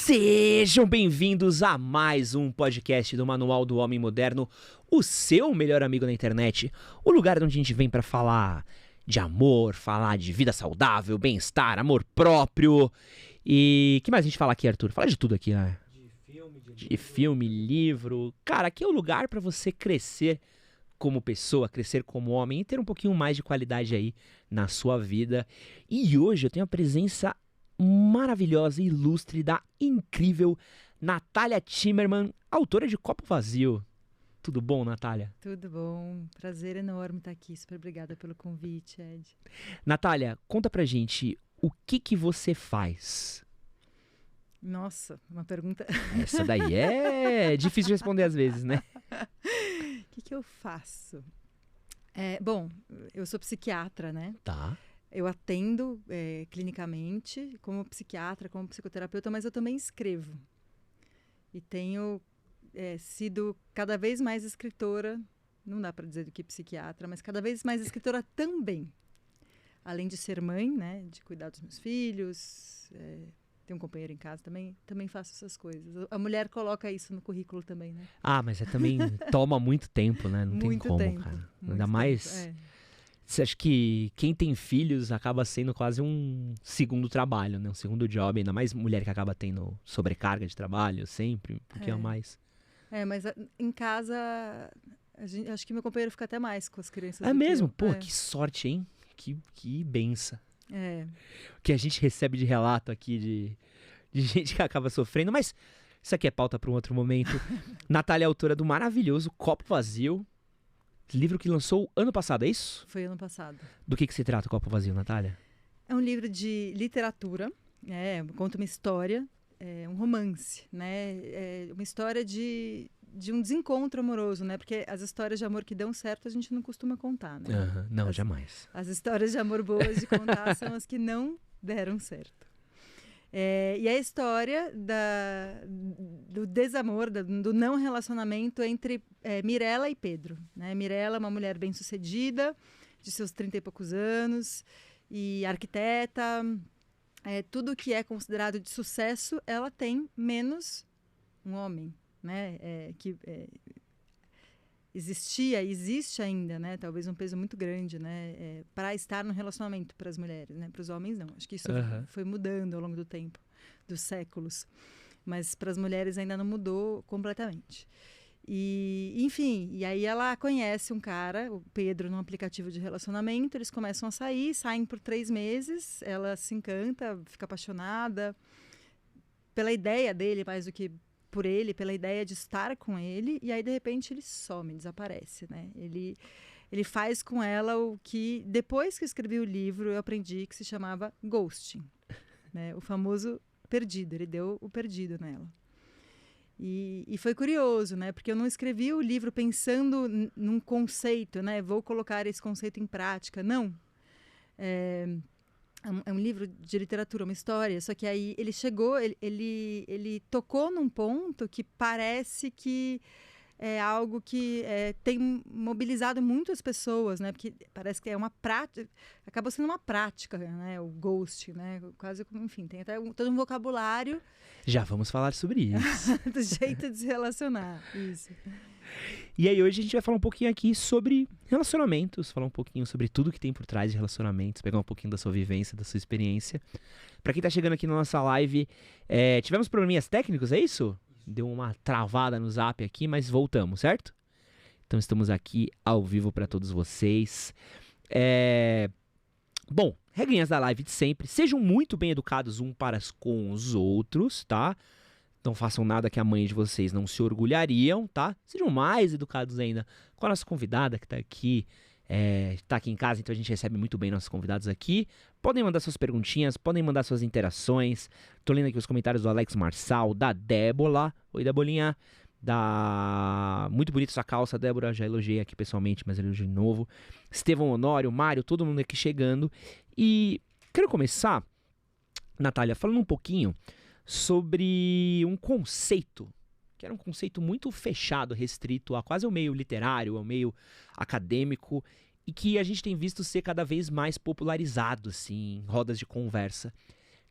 Sejam bem-vindos a mais um podcast do Manual do Homem Moderno, o seu melhor amigo na internet, o lugar onde a gente vem pra falar de amor, falar de vida saudável, bem-estar, amor próprio e... que mais a gente fala aqui, Arthur? Fala de tudo aqui, né? De filme, livro... Cara, aqui é o lugar pra você crescer como pessoa, crescer como homem e ter um pouquinho mais de qualidade aí na sua vida. E hoje eu tenho a presença maravilhosa e ilustre da incrível Natália Timmerman, autora de Copo Vazio. Tudo bom, Natália? Tudo bom, prazer enorme estar aqui, super obrigada pelo convite, Ed. Natália, conta pra gente, o que você faz? Nossa, uma pergunta... Essa daí é difícil de responder às vezes, né? O que eu faço? Bom, eu sou psiquiatra, né? Tá. Eu atendo clinicamente como psiquiatra, como psicoterapeuta, mas eu também escrevo. E tenho sido cada vez mais escritora, não dá para dizer do que psiquiatra, mas cada vez mais escritora também. Além de ser mãe, né, de cuidar dos meus filhos, ter um companheiro em casa também faço essas coisas. A mulher coloca isso no currículo também, né? Ah, mas também toma muito tempo, né? Não muito tem como, tempo, cara. muito Ainda mais... tempo, Você acha que quem tem filhos acaba sendo quase um segundo trabalho, né? Um segundo job, ainda mais mulher que acaba tendo sobrecarga de trabalho sempre, porque é mais... mas em casa, acho que meu companheiro fica até mais com as crianças. É do que mesmo? eu. Pô, que sorte, hein? Que benção. É. O que a gente recebe de relato aqui de gente que acaba sofrendo, mas isso aqui é pauta para um outro momento. Natália é autora do maravilhoso Copo Vazio, livro que lançou ano passado, é isso? Foi ano passado. Do que se trata o Copo Vazio, Natália? É um livro de literatura, conta uma história, um romance, né? Uma história de um desencontro amoroso, né? Porque as histórias de amor que dão certo a gente não costuma contar, né? Não, jamais. As histórias de amor boas de contar são as que não deram certo. E a história do desamor, do não relacionamento entre Mirella e Pedro, né? Mirella é uma mulher bem-sucedida, de seus 30 e poucos anos, e arquiteta, tudo que é considerado de sucesso, ela tem, menos um homem, né? Que existia e existe ainda, né? Talvez um peso muito grande, né? Para estar no relacionamento para as mulheres, né? Para os homens não. Acho que isso foi mudando ao longo do tempo, dos séculos. Mas para as mulheres ainda não mudou completamente. E, enfim, e aí ela conhece um cara, o Pedro, num aplicativo de relacionamento. Eles começam a saem por 3 meses. Ela se encanta, fica apaixonada pela ideia dele, mais do que por ele, pela ideia de estar com ele, e aí de repente ele some, desaparece, né? Ele faz com ela o que, depois que eu escrevi o livro, eu aprendi que se chamava ghosting, né? O famoso perdido, ele deu o perdido nela. E foi curioso, né? Porque eu não escrevi o livro pensando num conceito, né? Vou colocar esse conceito em prática, não. É um livro de literatura, uma história, só que aí ele chegou, ele tocou num ponto que parece que é algo que tem mobilizado muitas pessoas, né? Porque parece que é uma prática, acabou sendo uma prática, né? O ghost, né? Quase, enfim, tem até todo um vocabulário. Já vamos falar sobre isso. Do jeito de se relacionar, isso. E aí hoje a gente vai falar um pouquinho aqui sobre relacionamentos, falar um pouquinho sobre tudo que tem por trás de relacionamentos, pegar um pouquinho da sua vivência, da sua experiência. Pra quem tá chegando aqui na nossa live, tivemos probleminhas técnicos, é isso? Deu uma travada no zap aqui, mas voltamos, certo? Então estamos aqui ao vivo pra todos vocês. Bom, regrinhas da live de sempre. Sejam muito bem educados uns para com os outros, tá? Não façam nada que a mãe de vocês não se orgulhariam, tá? Sejam mais educados ainda com a nossa convidada que tá aqui. Tá aqui em casa, então a gente recebe muito bem nossos convidados aqui. Podem mandar suas perguntinhas, podem mandar suas interações. Tô lendo aqui os comentários do Alex Marçal, da Débora. Oi, Debolinha. Muito bonita sua calça, Débora. Já elogiei aqui pessoalmente, mas elogio de novo. Estevão Honório, Mário, todo mundo aqui chegando. E quero começar, Natália, falando um pouquinho sobre um conceito, que era um conceito muito fechado, restrito a quase ao meio literário, ao meio acadêmico, e que a gente tem visto ser cada vez mais popularizado, assim, em rodas de conversa,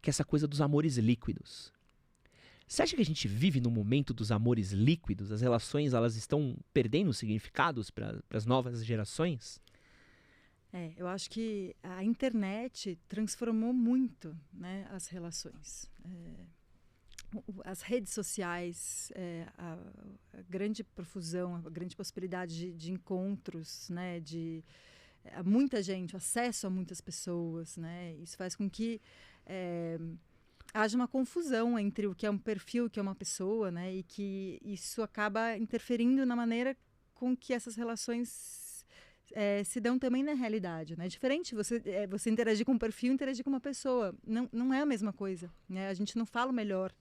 que é essa coisa dos amores líquidos. Você acha que a gente vive no momento dos amores líquidos? As relações, elas estão perdendo significados para as novas gerações? Eu acho que a internet transformou muito, né, as relações. As redes sociais, a grande profusão, a grande possibilidade de encontros, né, de muita gente, acesso a muitas pessoas, né, isso faz com que haja uma confusão entre o que é um perfil, o que é uma pessoa, né, e que isso acaba interferindo na maneira com que essas relações se dão também na realidade, né? É diferente você interagir com um perfil e interagir com uma pessoa. Não é a mesma coisa, né? A gente não fala o melhor.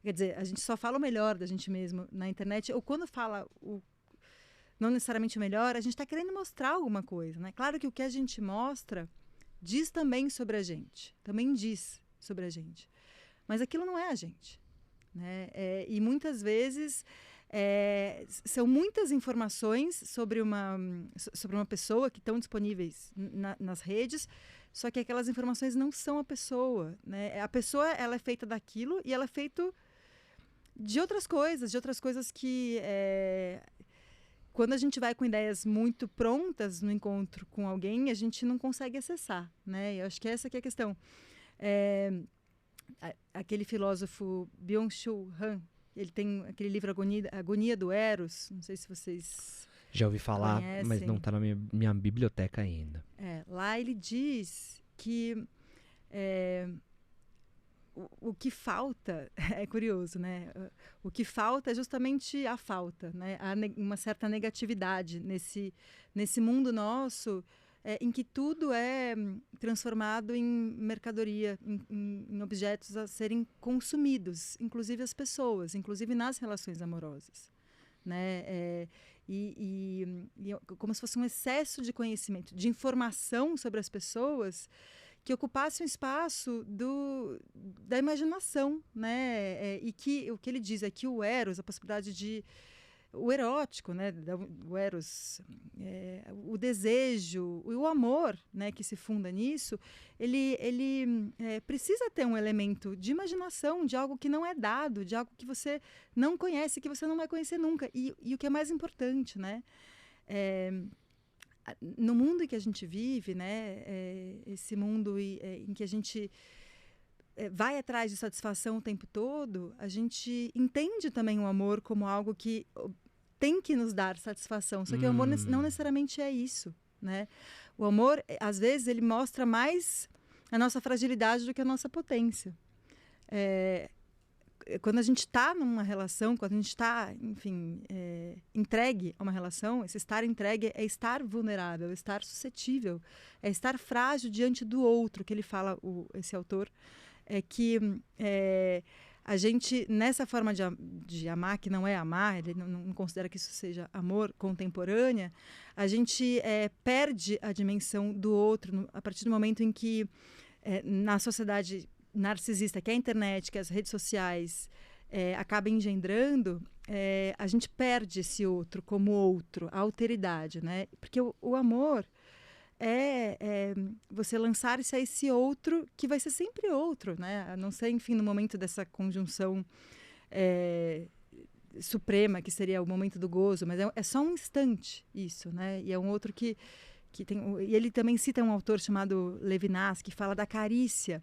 Quer dizer, a gente só fala o melhor da gente mesmo na internet. Ou quando fala não necessariamente o melhor, a gente está querendo mostrar alguma coisa, né? Claro que o que a gente mostra diz também sobre a gente. Também diz sobre a gente. Mas aquilo não é a gente, né? E muitas vezes... são muitas informações sobre uma pessoa que estão disponíveis nas redes, só que aquelas informações não são a pessoa, né? A pessoa, ela é feita daquilo e ela é feita de outras coisas que quando a gente vai com ideias muito prontas no encontro com alguém, a gente não consegue acessar, né? Eu acho que essa que é a questão. Aquele filósofo Byung-Chul Han, ele tem aquele livro Agonia do Eros, não sei se vocês já ouvi falar, conhecem. Mas não está na minha biblioteca ainda. Lá ele diz que o que falta, é curioso, né? O que falta é justamente a falta, né? Há uma certa negatividade nesse mundo nosso, em que tudo é transformado em mercadoria, em objetos a serem consumidos, inclusive as pessoas, inclusive nas relações amorosas, né? E como se fosse um excesso de conhecimento, de informação sobre as pessoas que ocupasse um espaço da imaginação, né? E que o que ele diz é que o Eros, a possibilidade de o erótico, né, o Eros, o desejo, o amor, né, que se funda nisso, ele precisa ter um elemento de imaginação, de algo que não é dado, de algo que você não conhece, que você não vai conhecer nunca. E o que é mais importante, né, no mundo em que a gente vive, né, esse mundo em que a gente vai atrás de satisfação o tempo todo, a gente entende também o amor como algo que tem que nos dar satisfação. Só que o amor não necessariamente é isso, né? O amor, às vezes, ele mostra mais a nossa fragilidade do que a nossa potência. Quando a gente está numa relação, quando a gente está, enfim, entregue a uma relação, esse estar entregue é estar vulnerável, é estar suscetível, é estar frágil diante do outro, que ele fala, esse autor, que a gente, nessa forma de amar, que não é amar, ele não considera que isso seja amor contemporânea, a gente perde a dimensão do outro a partir do momento em que, na sociedade narcisista, que é a internet, que as redes sociais acabam engendrando, a gente perde esse outro como outro, a alteridade, né? Porque o amor você lançar-se a esse outro que vai ser sempre outro, né? A não ser, enfim, no momento dessa conjunção suprema, que seria o momento do gozo, mas é só um instante isso, né? E é um outro que tem... E ele também cita um autor chamado Levinas, que fala da carícia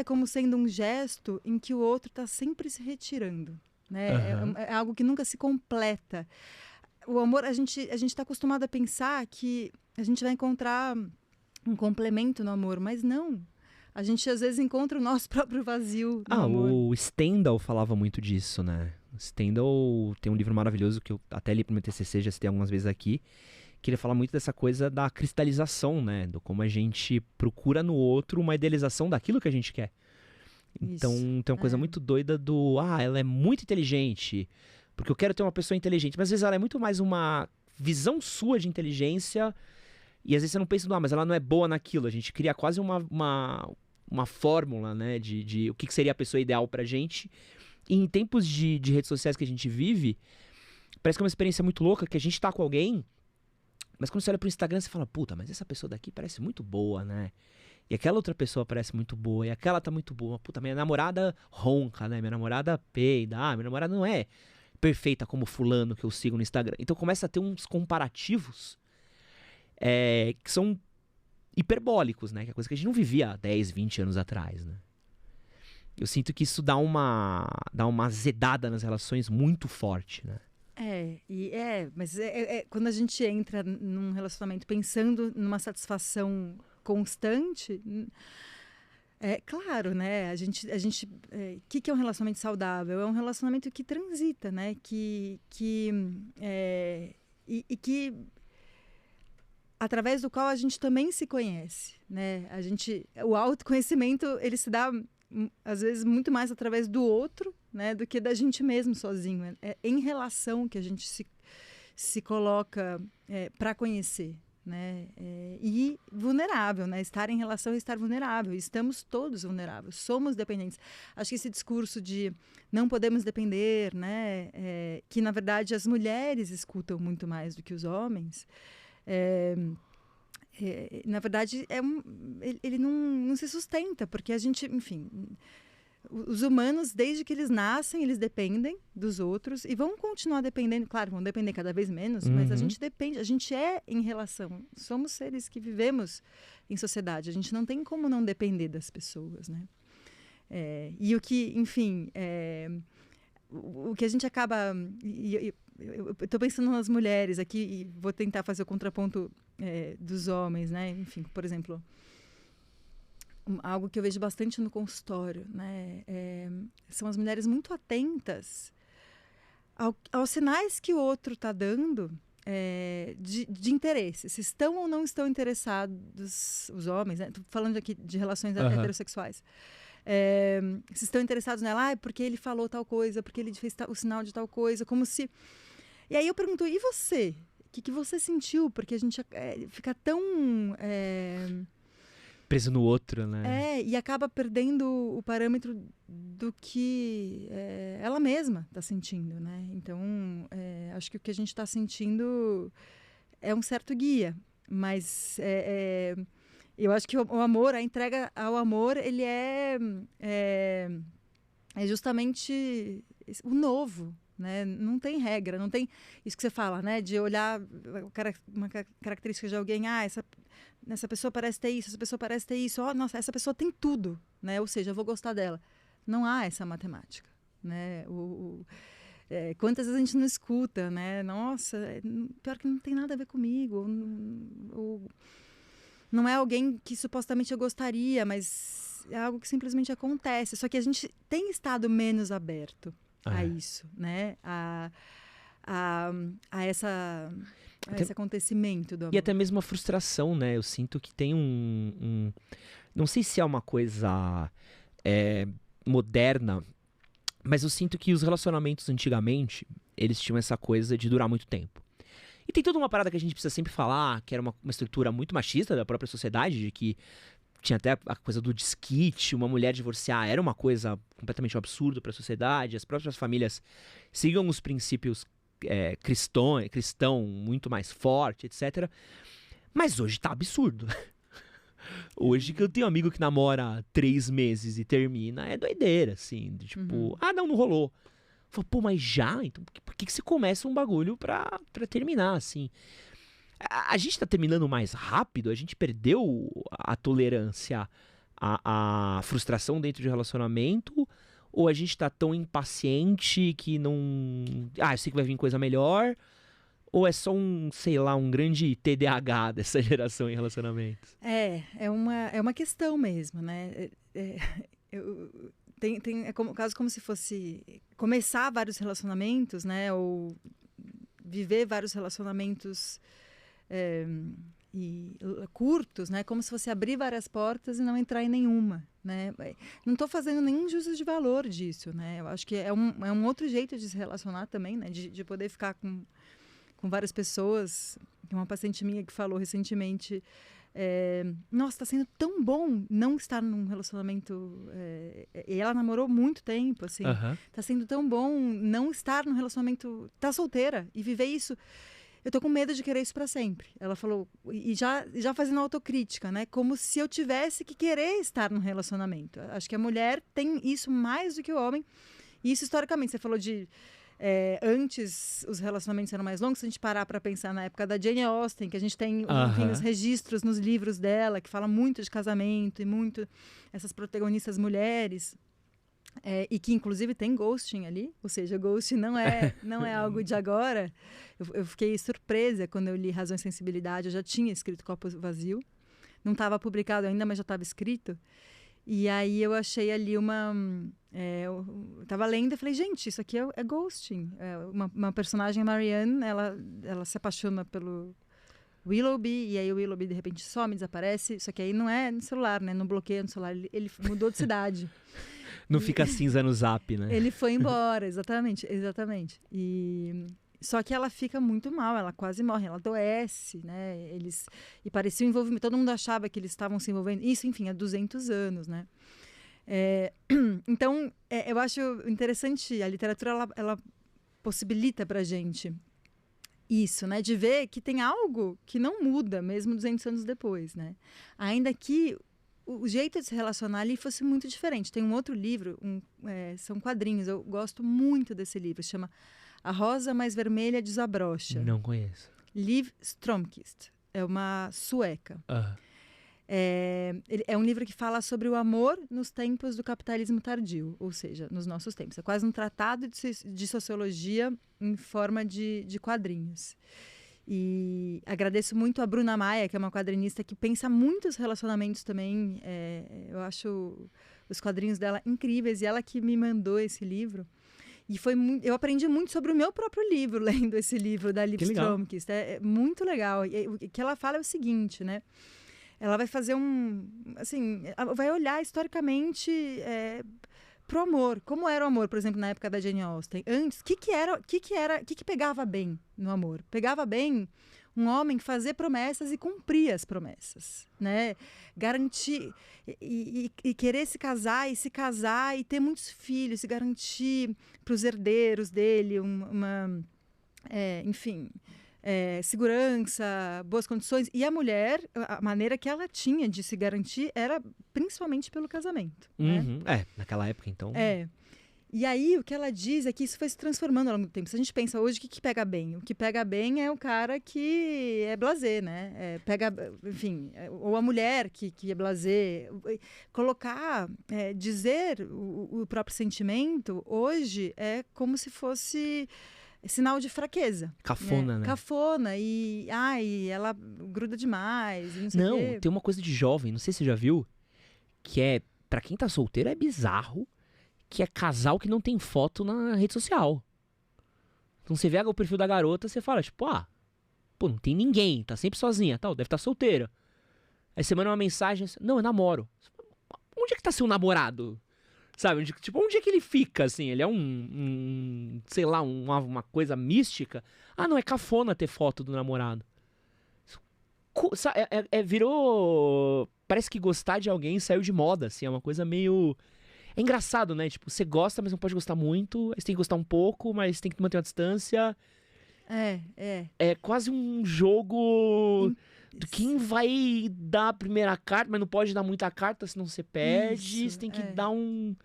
como sendo um gesto em que o outro está sempre se retirando, né? Uhum. É algo que nunca se completa. O amor, a gente está acostumado a pensar que a gente vai encontrar um complemento no amor, mas não. A gente, às vezes, encontra o nosso próprio vazio no amor. O Stendhal falava muito disso, né? O Stendhal tem um livro maravilhoso que eu até li pro meu TCC, já citei algumas vezes aqui, que ele fala muito dessa coisa da cristalização, né? Do como a gente procura no outro uma idealização daquilo que a gente quer. Então, tem uma coisa muito doida ela é muito inteligente, porque eu quero ter uma pessoa inteligente. Mas às vezes ela é muito mais uma visão sua de inteligência, e às vezes você não pensa, mas ela não é boa naquilo. A gente cria quase uma fórmula, né, de o que seria a pessoa ideal pra gente. E em tempos de redes sociais que a gente vive, parece que é uma experiência muito louca, que a gente tá com alguém, mas quando você olha pro Instagram, você fala, puta, mas essa pessoa daqui parece muito boa, né? e aquela outra pessoa parece muito boa, e aquela tá muito boa. Puta, minha namorada ronca, né? Minha namorada peida. Ah, minha namorada não é perfeita como fulano que eu sigo no Instagram. Então começa a ter uns comparativos que são hiperbólicos, né? Que é coisa que a gente não vivia há 10, 20 anos atrás, né? Eu sinto que isso dá uma azedada nas relações muito forte, né? Mas quando a gente entra num relacionamento pensando numa satisfação constante, claro, né? Que é um relacionamento saudável? É um relacionamento que transita, né? Que através do qual a gente também se conhece, né? O autoconhecimento, ele se dá às vezes muito mais através do outro, né, do que da gente mesmo sozinho. É em relação que a gente se coloca para conhecer, né? E vulnerável, né? Estar em relação é estar vulnerável. Estamos todos vulneráveis, somos dependentes. Acho que esse discurso de não podemos depender, né? Que na verdade as mulheres escutam muito mais do que os homens. Na verdade, ele não se sustenta, porque a gente, enfim, os humanos, desde que eles nascem, eles dependem dos outros e vão continuar dependendo, claro, vão depender cada vez menos, mas a gente depende, a gente é em relação, somos seres que vivemos em sociedade, a gente não tem como não depender das pessoas, né? E o que, enfim, o que a gente acaba... Eu estou pensando nas mulheres aqui e vou tentar fazer o contraponto dos homens, né? Enfim, por exemplo, algo que eu vejo bastante no consultório, né? São as mulheres muito atentas aos sinais que o outro está dando de interesse. Se estão ou não estão interessados os homens, né? Tô falando aqui de relações heterossexuais. Se estão interessados nela, porque ele falou tal coisa, porque ele fez o sinal de tal coisa, como se... E aí eu pergunto, e você? O que você sentiu? Porque a gente fica tão... preso no outro, né? E acaba perdendo o parâmetro do que ela mesma está sentindo, né? Então, acho que o que a gente está sentindo é um certo guia, mas... eu acho que o amor, a entrega ao amor, ele é justamente o novo, né? Não tem regra, não tem isso que você fala, né? De olhar uma característica de alguém, essa pessoa parece ter isso, essa pessoa parece ter isso, nossa, essa pessoa tem tudo, né? Ou seja, eu vou gostar dela. Não há essa matemática, né? Quantas vezes a gente não escuta, né? Nossa, pior que não tem nada a ver comigo, ou não é alguém que supostamente eu gostaria, mas é algo que simplesmente acontece. Só que a gente tem estado menos aberto a isso, né? A esse acontecimento do amor. E até mesmo a frustração, né? Eu sinto que tem não sei se é uma coisa moderna, mas eu sinto que os relacionamentos antigamente, eles tinham essa coisa de durar muito tempo. E tem toda uma parada que a gente precisa sempre falar, que era uma estrutura muito machista da própria sociedade, de que tinha até a coisa do desquite, uma mulher divorciar era uma coisa completamente absurda para a sociedade, as próprias famílias sigam os princípios cristão muito mais forte, etc. Mas hoje tá absurdo. Hoje que eu tenho um amigo que namora 3 meses e termina, é doideira, assim, tipo, não rolou. Falei, pô, mas já? Então por que você começa um bagulho pra terminar, assim? A gente tá terminando mais rápido? A gente perdeu a tolerância à frustração dentro de relacionamento? Ou a gente tá tão impaciente que não... eu sei que vai vir coisa melhor? Ou é só um grande TDAH dessa geração em relacionamentos? É uma questão mesmo, né? É quase como se fosse começar vários relacionamentos, né? Ou viver vários relacionamentos curtos, né? Como se fosse abrir várias portas e não entrar em nenhuma, né? Não estou fazendo nenhum juízo de valor disso, né? Eu acho que é um outro jeito de se relacionar também, né? De poder ficar com várias pessoas. Tem uma paciente minha que falou recentemente... nossa, está sendo tão bom não estar num relacionamento... e ela namorou muito tempo, assim. Está sendo tão bom não estar num relacionamento... Estar solteira e viver isso. eu tô com medo de querer isso para sempre. Ela falou, e já fazendo autocrítica, né? Como se eu tivesse que querer estar num relacionamento. Acho que a mulher tem isso mais do que o homem. E isso historicamente, você falou de... antes os relacionamentos eram mais longos, se a gente parar para pensar na época da Jane Austen, que a gente tem enfim, os registros nos livros dela, que fala muito de casamento e muito essas protagonistas mulheres, e que inclusive tem ghosting ali, ou seja, ghosting não é algo de agora. Eu fiquei surpresa quando eu li Razão e Sensibilidade, eu já tinha escrito Copo Vazio, não estava publicado ainda, mas já estava escrito. E aí eu achei ali eu tava lendo e falei, gente, isso aqui é ghosting. Uma personagem, Marianne, ela se apaixona pelo Willoughby, e aí o Willoughby de repente some, desaparece. Só que aí não é no celular, né? Não bloqueia no celular, ele mudou de cidade. Não fica cinza no zap, né? Ele foi embora, exatamente. Só que ela fica muito mal, ela quase morre, ela adoece, né? E parecia um envolvimento, todo mundo achava que eles estavam se envolvendo. Isso, enfim, há 200 anos, né? Então, eu acho interessante, a literatura, ela possibilita pra gente isso, né? De ver que tem algo que não muda, mesmo 200 anos depois, né? Ainda que o jeito de se relacionar ali fosse muito diferente. Tem um outro livro, são quadrinhos, eu gosto muito desse livro, chama A Rosa Mais Vermelha Desabrocha. Não conheço. Liv Strömquist, é uma sueca. É um livro que fala sobre o amor nos tempos do capitalismo tardio, ou seja, nos nossos tempos. É quase um tratado de sociologia em forma de quadrinhos. E agradeço muito a Bruna Maia, que é uma quadrinista que pensa muito os relacionamentos também. Eu acho os quadrinhos dela incríveis, e ela que me mandou esse livro. E eu aprendi muito sobre o meu próprio livro, lendo esse livro da Liv Strömquist. É muito legal. E o que ela fala é o seguinte, né? Ela vai fazer vai olhar historicamente pro amor. Como era o amor, por exemplo, na época da Jane Austen? Antes, o que pegava bem no amor? Pegava bem um homem fazer promessas e cumprir as promessas, né? Garantir e querer se casar e ter muitos filhos, se garantir para os herdeiros dele enfim, segurança, boas condições. E a mulher, a maneira que ela tinha de se garantir era principalmente pelo casamento. Né? Naquela época, então. E aí, o que ela diz é que isso foi se transformando ao longo do tempo. Se a gente pensa hoje, o que pega bem? O que pega bem é o cara que é blasé, né? Enfim, ou a mulher que é blasé. Colocar, dizer o próprio sentimento, hoje, é como se fosse sinal de fraqueza. Cafona, né? Cafona. E ela gruda demais. E não sei o quê. Tem uma coisa de jovem, não sei se você já viu, que pra quem tá solteiro é bizarro, que é casal que não tem foto na rede social. Então você vê o perfil da garota, você fala, tipo, não tem ninguém, tá sempre sozinha, tal, deve estar solteira. Aí você manda uma mensagem, não, eu namoro. Onde é que tá seu namorado? Sabe, onde é que ele fica, assim? Ele é sei lá, uma coisa mística? Não, é cafona ter foto do namorado. Virou... Parece que gostar de alguém saiu de moda, assim, é uma coisa meio... É engraçado, né? Tipo, você gosta, mas não pode gostar muito. Aí você tem que gostar um pouco, mas tem que manter uma distância. É quase um jogo de quem vai dar a primeira carta, mas não pode dar muita carta, senão você perde. Você tem que dar um...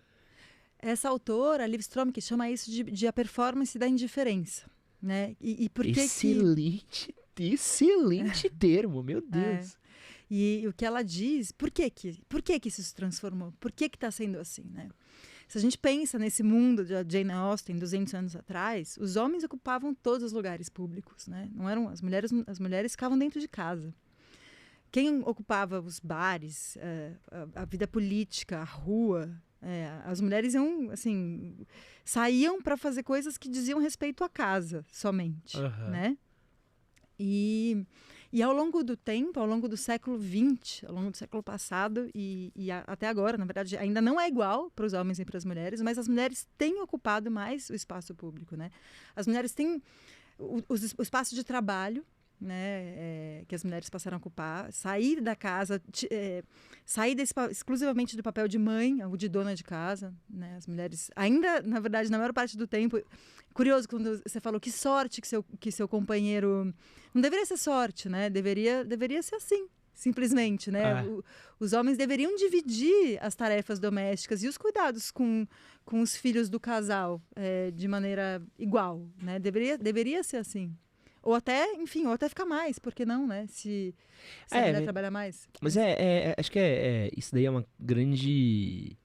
Essa autora, Liv Strömquist, chama isso de a performance da indiferença, né? E por que Excelente termo, meu Deus. E o que ela diz, por que isso se transformou? Por que está sendo assim, né? Se a gente pensa nesse mundo da Jane Austen, 200 anos atrás, os homens ocupavam todos os lugares públicos, né? Não eram as mulheres ficavam dentro de casa. Quem ocupava os bares, a vida política, a rua, as mulheres iam, assim, saíam para fazer coisas que diziam respeito à casa somente, né? E ao longo do tempo, ao longo do século XX, ao longo do século passado e até agora, na verdade, ainda não é igual para os homens e para as mulheres, mas as mulheres têm ocupado mais o espaço público, né? As mulheres têm o espaço de trabalho, né, que as mulheres passaram a ocupar, sair da casa, sair exclusivamente do papel de mãe ou de dona de casa, né? As mulheres ainda, na verdade, na maior parte do tempo, curioso quando você falou que sorte que seu companheiro, não deveria ser sorte, né? Deveria ser assim. Simplesmente, né? Os homens deveriam dividir as tarefas domésticas e os cuidados com os filhos do casal de maneira igual, né? Deveria ser assim. Ou até, enfim, ou até ficar mais, por que não, né? Se a mulher trabalhar mais. Mas acho que isso daí é uma grande...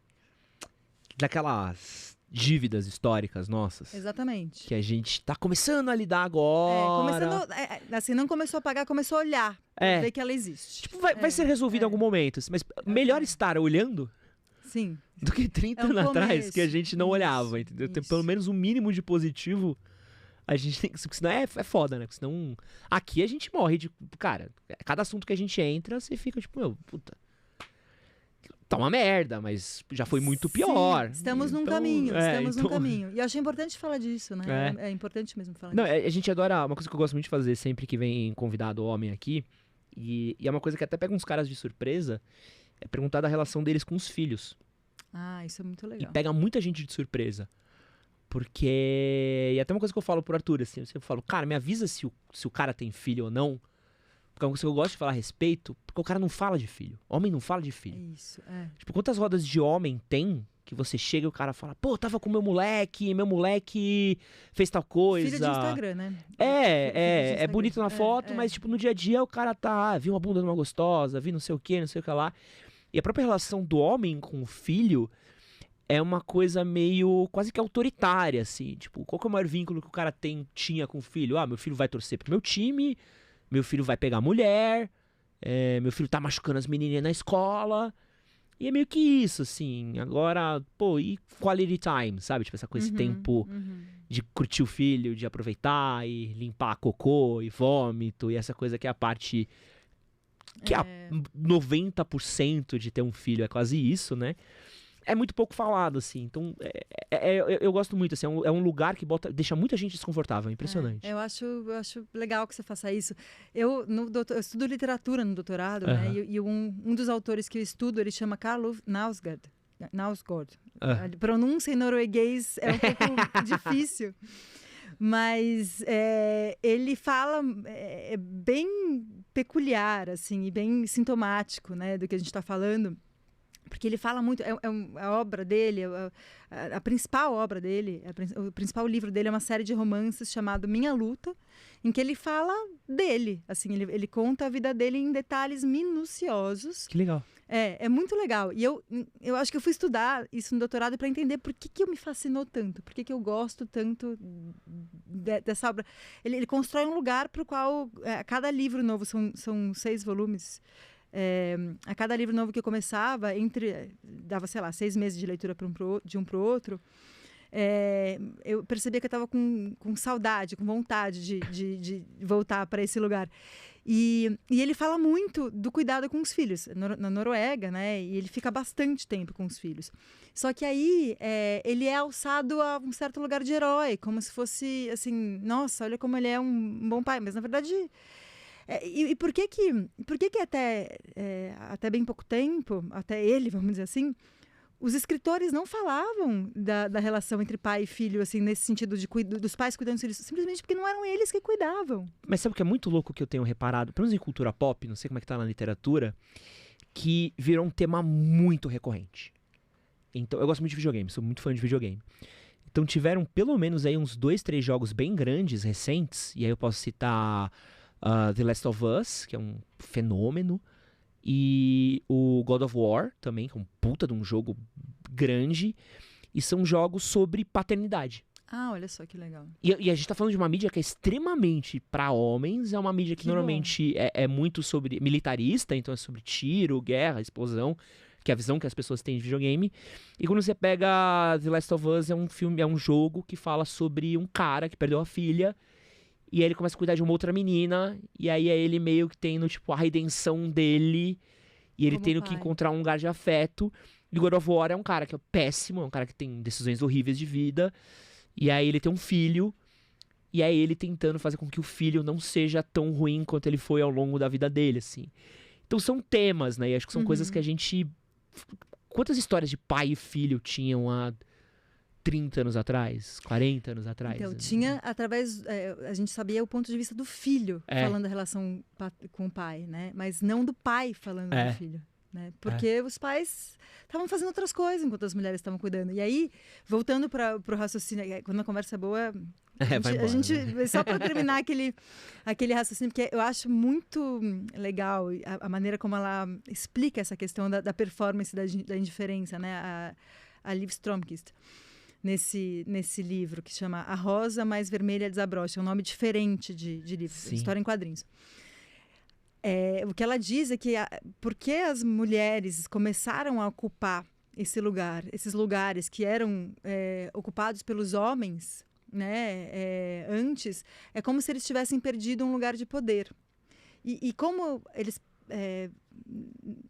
daquelas dívidas históricas nossas. Exatamente. Que a gente tá começando a lidar agora. Assim, não começou a pagar, começou a olhar. Ver que ela existe. Tipo, vai ser resolvido em algum momento. Mas melhor estar olhando Sim. do que 30 anos atrás, que a gente não olhava, entendeu? Tem pelo menos um mínimo de positivo. A gente tem que... Senão é foda, né? Porque senão... Aqui a gente morre de... Cara, cada assunto que a gente entra, você fica tipo, meu, puta... Tá uma merda, mas já foi muito pior. Sim, estamos num caminho, num caminho. E eu acho importante falar disso, né? É importante mesmo falar disso. A gente adora... Uma coisa que eu gosto muito de fazer sempre que vem convidado homem aqui, e é uma coisa que até pega uns caras de surpresa, é perguntar da relação deles com os filhos. Ah, isso é muito legal. E pega muita gente de surpresa. Porque... E até uma coisa que eu falo pro Arthur, assim, eu falo, cara, me avisa se o cara tem filho ou não. Porque é uma coisa que eu gosto de falar a respeito, porque o cara não fala de filho. Homem não fala de filho. Isso, Tipo, quantas rodas de homem tem que você chega e o cara fala, pô, tava com meu moleque fez tal coisa. Filho de Instagram, né? É bonito na foto, mas tipo, no dia a dia o cara tá, viu uma bunda de uma gostosa, viu não sei o que lá. E a própria relação do homem com o filho é uma coisa meio quase que autoritária, assim. Tipo, qual que é o maior vínculo que o cara tinha com o filho? Ah, meu filho vai torcer pro meu time, meu filho vai pegar mulher, meu filho tá machucando as menininhas na escola. E é meio que isso, assim. Agora, pô, e quality time, sabe? Tipo, essa coisa, esse tempo de curtir o filho, de aproveitar e limpar cocô e vômito. E essa coisa que é a parte... Que é 90% de ter um filho é quase isso, né? É muito pouco falado, assim. Então, eu gosto muito, assim. É um lugar que deixa muita gente desconfortável. É impressionante. Eu acho legal que você faça isso. Eu estudo literatura no doutorado, né? E um dos autores que eu estudo, ele chama Karl Knausgård. A pronúncia em norueguês é um pouco difícil. Mas ele fala bem peculiar, assim, e bem sintomático, né, do que a gente está falando. Porque ele fala muito, a obra dele, a principal obra dele, o principal livro dele é uma série de romances chamado Minha Luta, em que ele fala dele, assim, ele conta a vida dele em detalhes minuciosos. Que legal. É muito legal. E eu acho que eu fui estudar isso no doutorado para entender por que me fascinou tanto, por que eu gosto tanto dessa obra. Ele constrói um lugar para o qual, cada livro novo, são 6 volumes, a cada livro novo que eu começava, dava, sei lá, 6 meses de leitura de um para o outro, eu percebia que eu estava com saudade, com vontade de voltar para esse lugar. E ele fala muito do cuidado com os filhos, na Noruega, né? E ele fica bastante tempo com os filhos. Só que aí ele é alçado a um certo lugar de herói, como se fosse, assim, nossa, olha como ele é um bom pai. Mas, na verdade... E por que até bem pouco tempo, até ele, vamos dizer assim, os escritores não falavam da relação entre pai e filho, assim, nesse sentido dos pais cuidando dos filhos, simplesmente porque não eram eles que cuidavam. Mas sabe o que é muito louco que eu tenho reparado, pelo menos em cultura pop, não sei como é que tá na literatura, que virou um tema muito recorrente. Então, eu gosto muito de videogame, sou muito fã de videogame. Então tiveram pelo menos aí uns 2, 3 jogos bem grandes, recentes, e aí eu posso citar The Last of Us, que é um fenômeno, e o God of War também, que é um puta de um jogo grande, e são jogos sobre paternidade. Ah, olha só que legal. E a gente tá falando de uma mídia que é extremamente pra homens, é uma mídia que normalmente é muito sobre militarista, então é sobre tiro, guerra, explosão, que é a visão que as pessoas têm de videogame. E quando você pega The Last of Us, é um jogo que fala sobre um cara que perdeu a filha, e aí ele começa a cuidar de uma outra menina, e aí é ele meio que tendo, tipo, a redenção dele, e ele como tendo pai. que encontrar um lugar de afeto. E o God of War é um cara que é péssimo, é um cara que tem decisões horríveis de vida, e aí ele tem um filho, E é ele tentando fazer com que o filho não seja tão ruim quanto ele foi ao longo da vida dele, assim. Então são temas, né? E acho que são coisas que a gente... Quantas histórias de pai e filho tinham há 30 anos atrás? 40 anos atrás? Então, tinha através... a gente sabia o ponto de vista do filho falando da relação com o pai, né? Mas não do pai falando do filho. Né? Porque os pais estavam fazendo outras coisas enquanto as mulheres estavam cuidando. E aí, voltando para o raciocínio, quando a conversa é boa, a gente só para terminar aquele raciocínio, porque eu acho muito legal a maneira como ela explica essa questão da performance da indiferença, né? A Liv Stromquist, nesse livro que chama A Rosa Mais Vermelha Desabrocha, é um nome diferente de livro, história em quadrinhos. O que ela diz é que porque as mulheres começaram a ocupar esses lugares que eram ocupados pelos homens, né, antes, é como se eles tivessem perdido um lugar de poder. E como eles,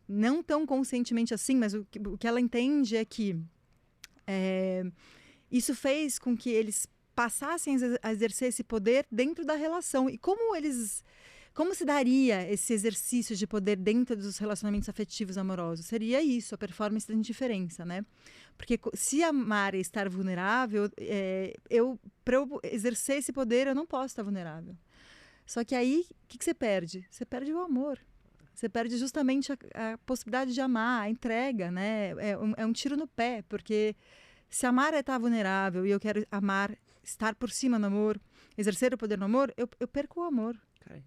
não tão conscientemente assim, mas o que ela entende é que isso fez com que eles passassem a exercer esse poder dentro da relação. E como se daria esse exercício de poder dentro dos relacionamentos afetivos amorosos? Seria isso, a performance da indiferença, né? Porque se amar e estar vulnerável, para eu exercer esse poder, eu não posso estar vulnerável. Só que aí, o que você perde? Você perde o amor. Você perde justamente a possibilidade de amar, a entrega, né? É um tiro no pé, porque se amar é estar vulnerável e eu quero amar, estar por cima no amor, exercer o poder no amor, eu perco o amor. Cara,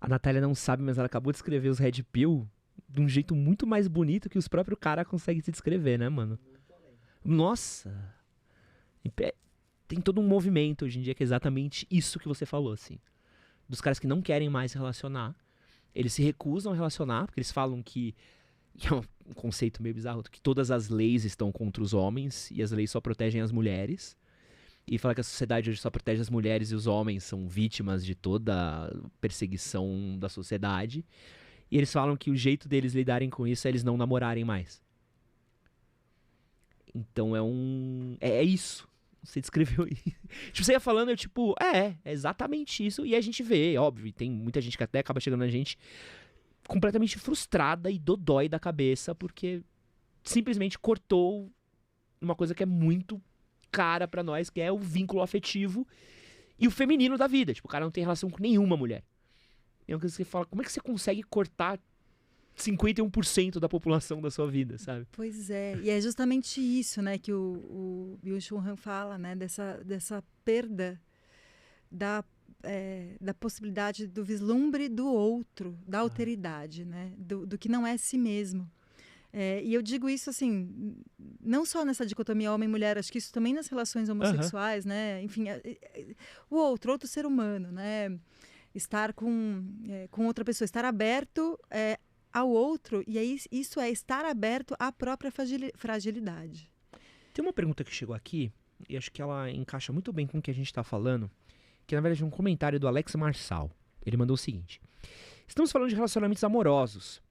a Natália não sabe, mas ela acabou de escrever os Red Pill de um jeito muito mais bonito que os próprios caras conseguem se descrever, né, mano? Nossa! Tem todo um movimento hoje em dia que é exatamente isso que você falou, assim. Dos caras que não querem mais se relacionar. Eles se recusam a relacionar, porque eles falam que é um conceito meio bizarro, que todas as leis estão contra os homens e as leis só protegem as mulheres. E fala que a sociedade hoje só protege as mulheres e os homens são vítimas de toda a perseguição da sociedade. E eles falam que o jeito deles lidarem com isso é eles não namorarem mais. Então é isso. Você descreveu isso. Tipo, você ia falando, eu tipo, é exatamente isso. E a gente vê, óbvio, e tem muita gente que até acaba chegando na gente completamente frustrada e dodói da cabeça porque simplesmente cortou uma coisa que é muito cara pra nós, que é o vínculo afetivo e o feminino da vida. Tipo, o cara não tem relação com nenhuma mulher. E é uma coisa que você fala, como é que você consegue cortar 51% da população da sua vida, sabe? Pois é, e é justamente isso, né, que o Byung-Chul Han fala, né, dessa perda da possibilidade do vislumbre do outro, da alteridade, né, do que não é si mesmo. E eu digo isso assim, não só nessa dicotomia homem-mulher, acho que isso também nas relações homossexuais, né? Enfim, o outro ser humano, né? Estar com outra pessoa, estar aberto ao outro, e aí isso é estar aberto à própria fragilidade. Tem uma pergunta que chegou aqui, e acho que ela encaixa muito bem com o que a gente está falando, que na verdade é um comentário do Alex Marçal. Ele mandou o seguinte: estamos falando de relacionamentos amorosos.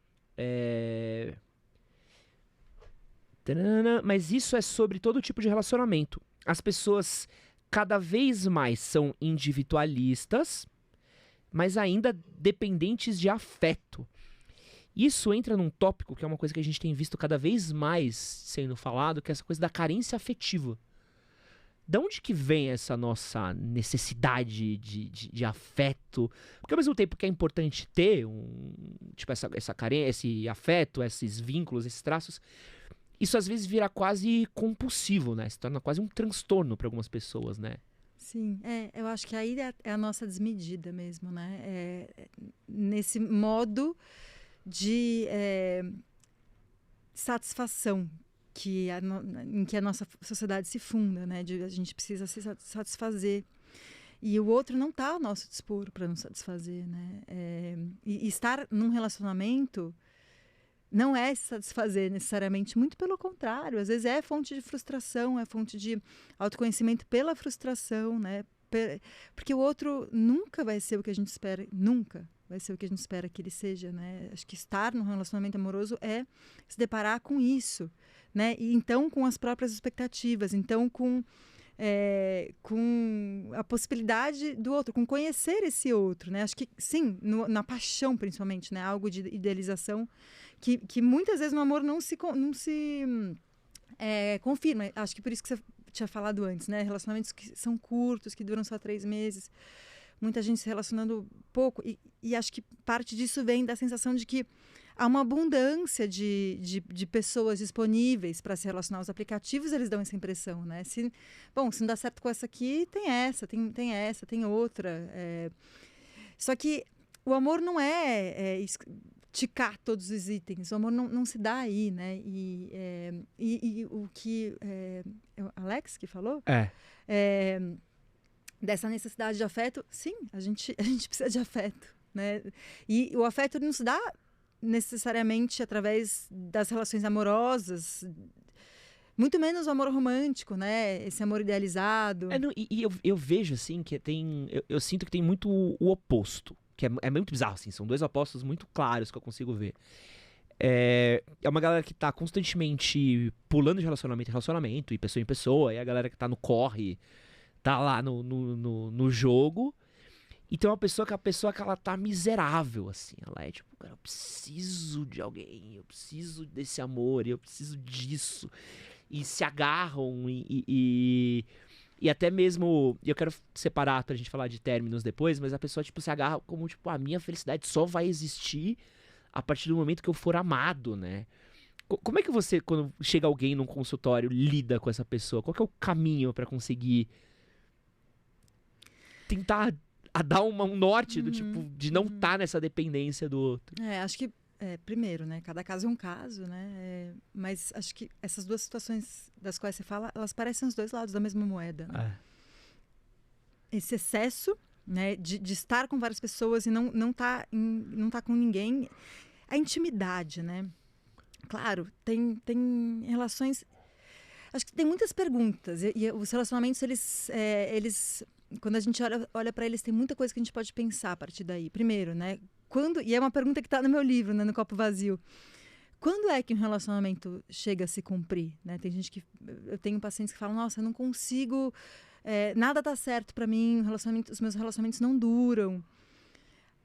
Mas isso é sobre todo tipo de relacionamento. As pessoas cada vez mais são individualistas, mas ainda dependentes de afeto. Isso entra num tópico que é uma coisa que a gente tem visto cada vez mais sendo falado, que é essa coisa da carência afetiva. De onde que vem essa nossa necessidade de afeto? Porque ao mesmo tempo que é importante ter essa carência, esse afeto, esses vínculos, esses traços, isso às vezes vira quase compulsivo, né? Se torna quase um transtorno para algumas pessoas, né? Sim, eu acho que aí é a nossa desmedida mesmo, né? Nesse modo de satisfação em que a nossa sociedade se funda, né? A gente precisa se satisfazer. E o outro não está ao nosso dispor para nos satisfazer, né? E estar num relacionamento não é se satisfazer necessariamente, muito pelo contrário. Às vezes é fonte de frustração, é fonte de autoconhecimento pela frustração, né? Porque o outro nunca vai ser o que a gente espera, nunca vai ser o que a gente espera que ele seja, né? Acho que estar num relacionamento amoroso é se deparar com isso, né? E então com as próprias expectativas, então com com a possibilidade do outro, com conhecer esse outro, né? Acho que, sim, na paixão, principalmente, né? Algo de idealização que muitas vezes no amor não se confirma. Acho que por isso que você tinha falado antes, né? Relacionamentos que são curtos, que duram só 3 meses. Muita gente se relacionando pouco. E acho que parte disso vem da sensação de que há uma abundância de pessoas disponíveis para se relacionar. Os aplicativos, eles dão essa impressão, né? Se não dá certo com essa aqui, tem essa, tem outra. Só que o amor não é ticar todos os itens. O amor não se dá aí, né? E o que... é o Alex que falou? Dessa necessidade de afeto, sim, a gente precisa de afeto, né? E o afeto não se dá necessariamente através das relações amorosas, muito menos o amor romântico, né? Esse amor idealizado. Eu vejo, assim, que tem... Eu sinto que tem muito o oposto, que é muito bizarro, assim. São 2 opostos muito claros que eu consigo ver. É uma galera que tá constantemente pulando de relacionamento em relacionamento, e pessoa em pessoa, e a galera que tá no corre, tá lá no jogo. E tem uma pessoa que ela tá miserável, assim. Ela é tipo, cara, eu preciso de alguém, eu preciso desse amor, eu preciso disso. E se agarram e até mesmo... E eu quero separar pra gente falar de términos depois, mas a pessoa, tipo, se agarra como, tipo, a minha felicidade só vai existir a partir do momento que eu for amado, né? Como é que você, quando chega alguém num consultório, lida com essa pessoa? Qual que é o caminho pra conseguir tentar dar um norte do tipo, de não estar nessa dependência do outro? Acho que, primeiro, né? Cada caso é um caso, né? Mas acho que essas 2 situações das quais você fala, elas parecem os 2 lados da mesma moeda. Né? Esse excesso, né, de estar com várias pessoas e não tá com ninguém. A intimidade, né? Claro, tem relações... Acho que tem muitas perguntas. E os relacionamentos, eles quando a gente olha para eles, tem muita coisa que a gente pode pensar a partir daí. Primeiro, né? E é uma pergunta que está no meu livro, né, no Copo Vazio. Quando é que um relacionamento chega a se cumprir? Né? Tem gente que... Eu tenho pacientes que falam, nossa, eu não consigo... nada dá certo para mim, os meus relacionamentos não duram.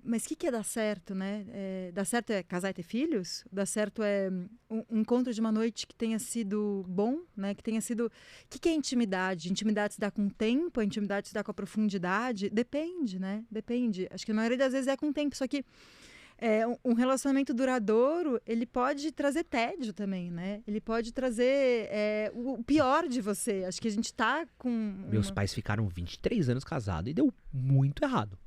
Mas o que é dar certo, né? Dar certo é casar e ter filhos? Dar certo é um encontro de uma noite que tenha sido bom, né? Que tenha sido... O que é intimidade? Intimidade se dá com o tempo? A intimidade se dá com a profundidade? Depende, né? Depende. Acho que a maioria das vezes é com o tempo. Só que um relacionamento duradouro, ele pode trazer tédio também, né? Ele pode trazer o pior de você. Acho que a gente tá com... Meus pais ficaram 23 anos casados e deu muito errado.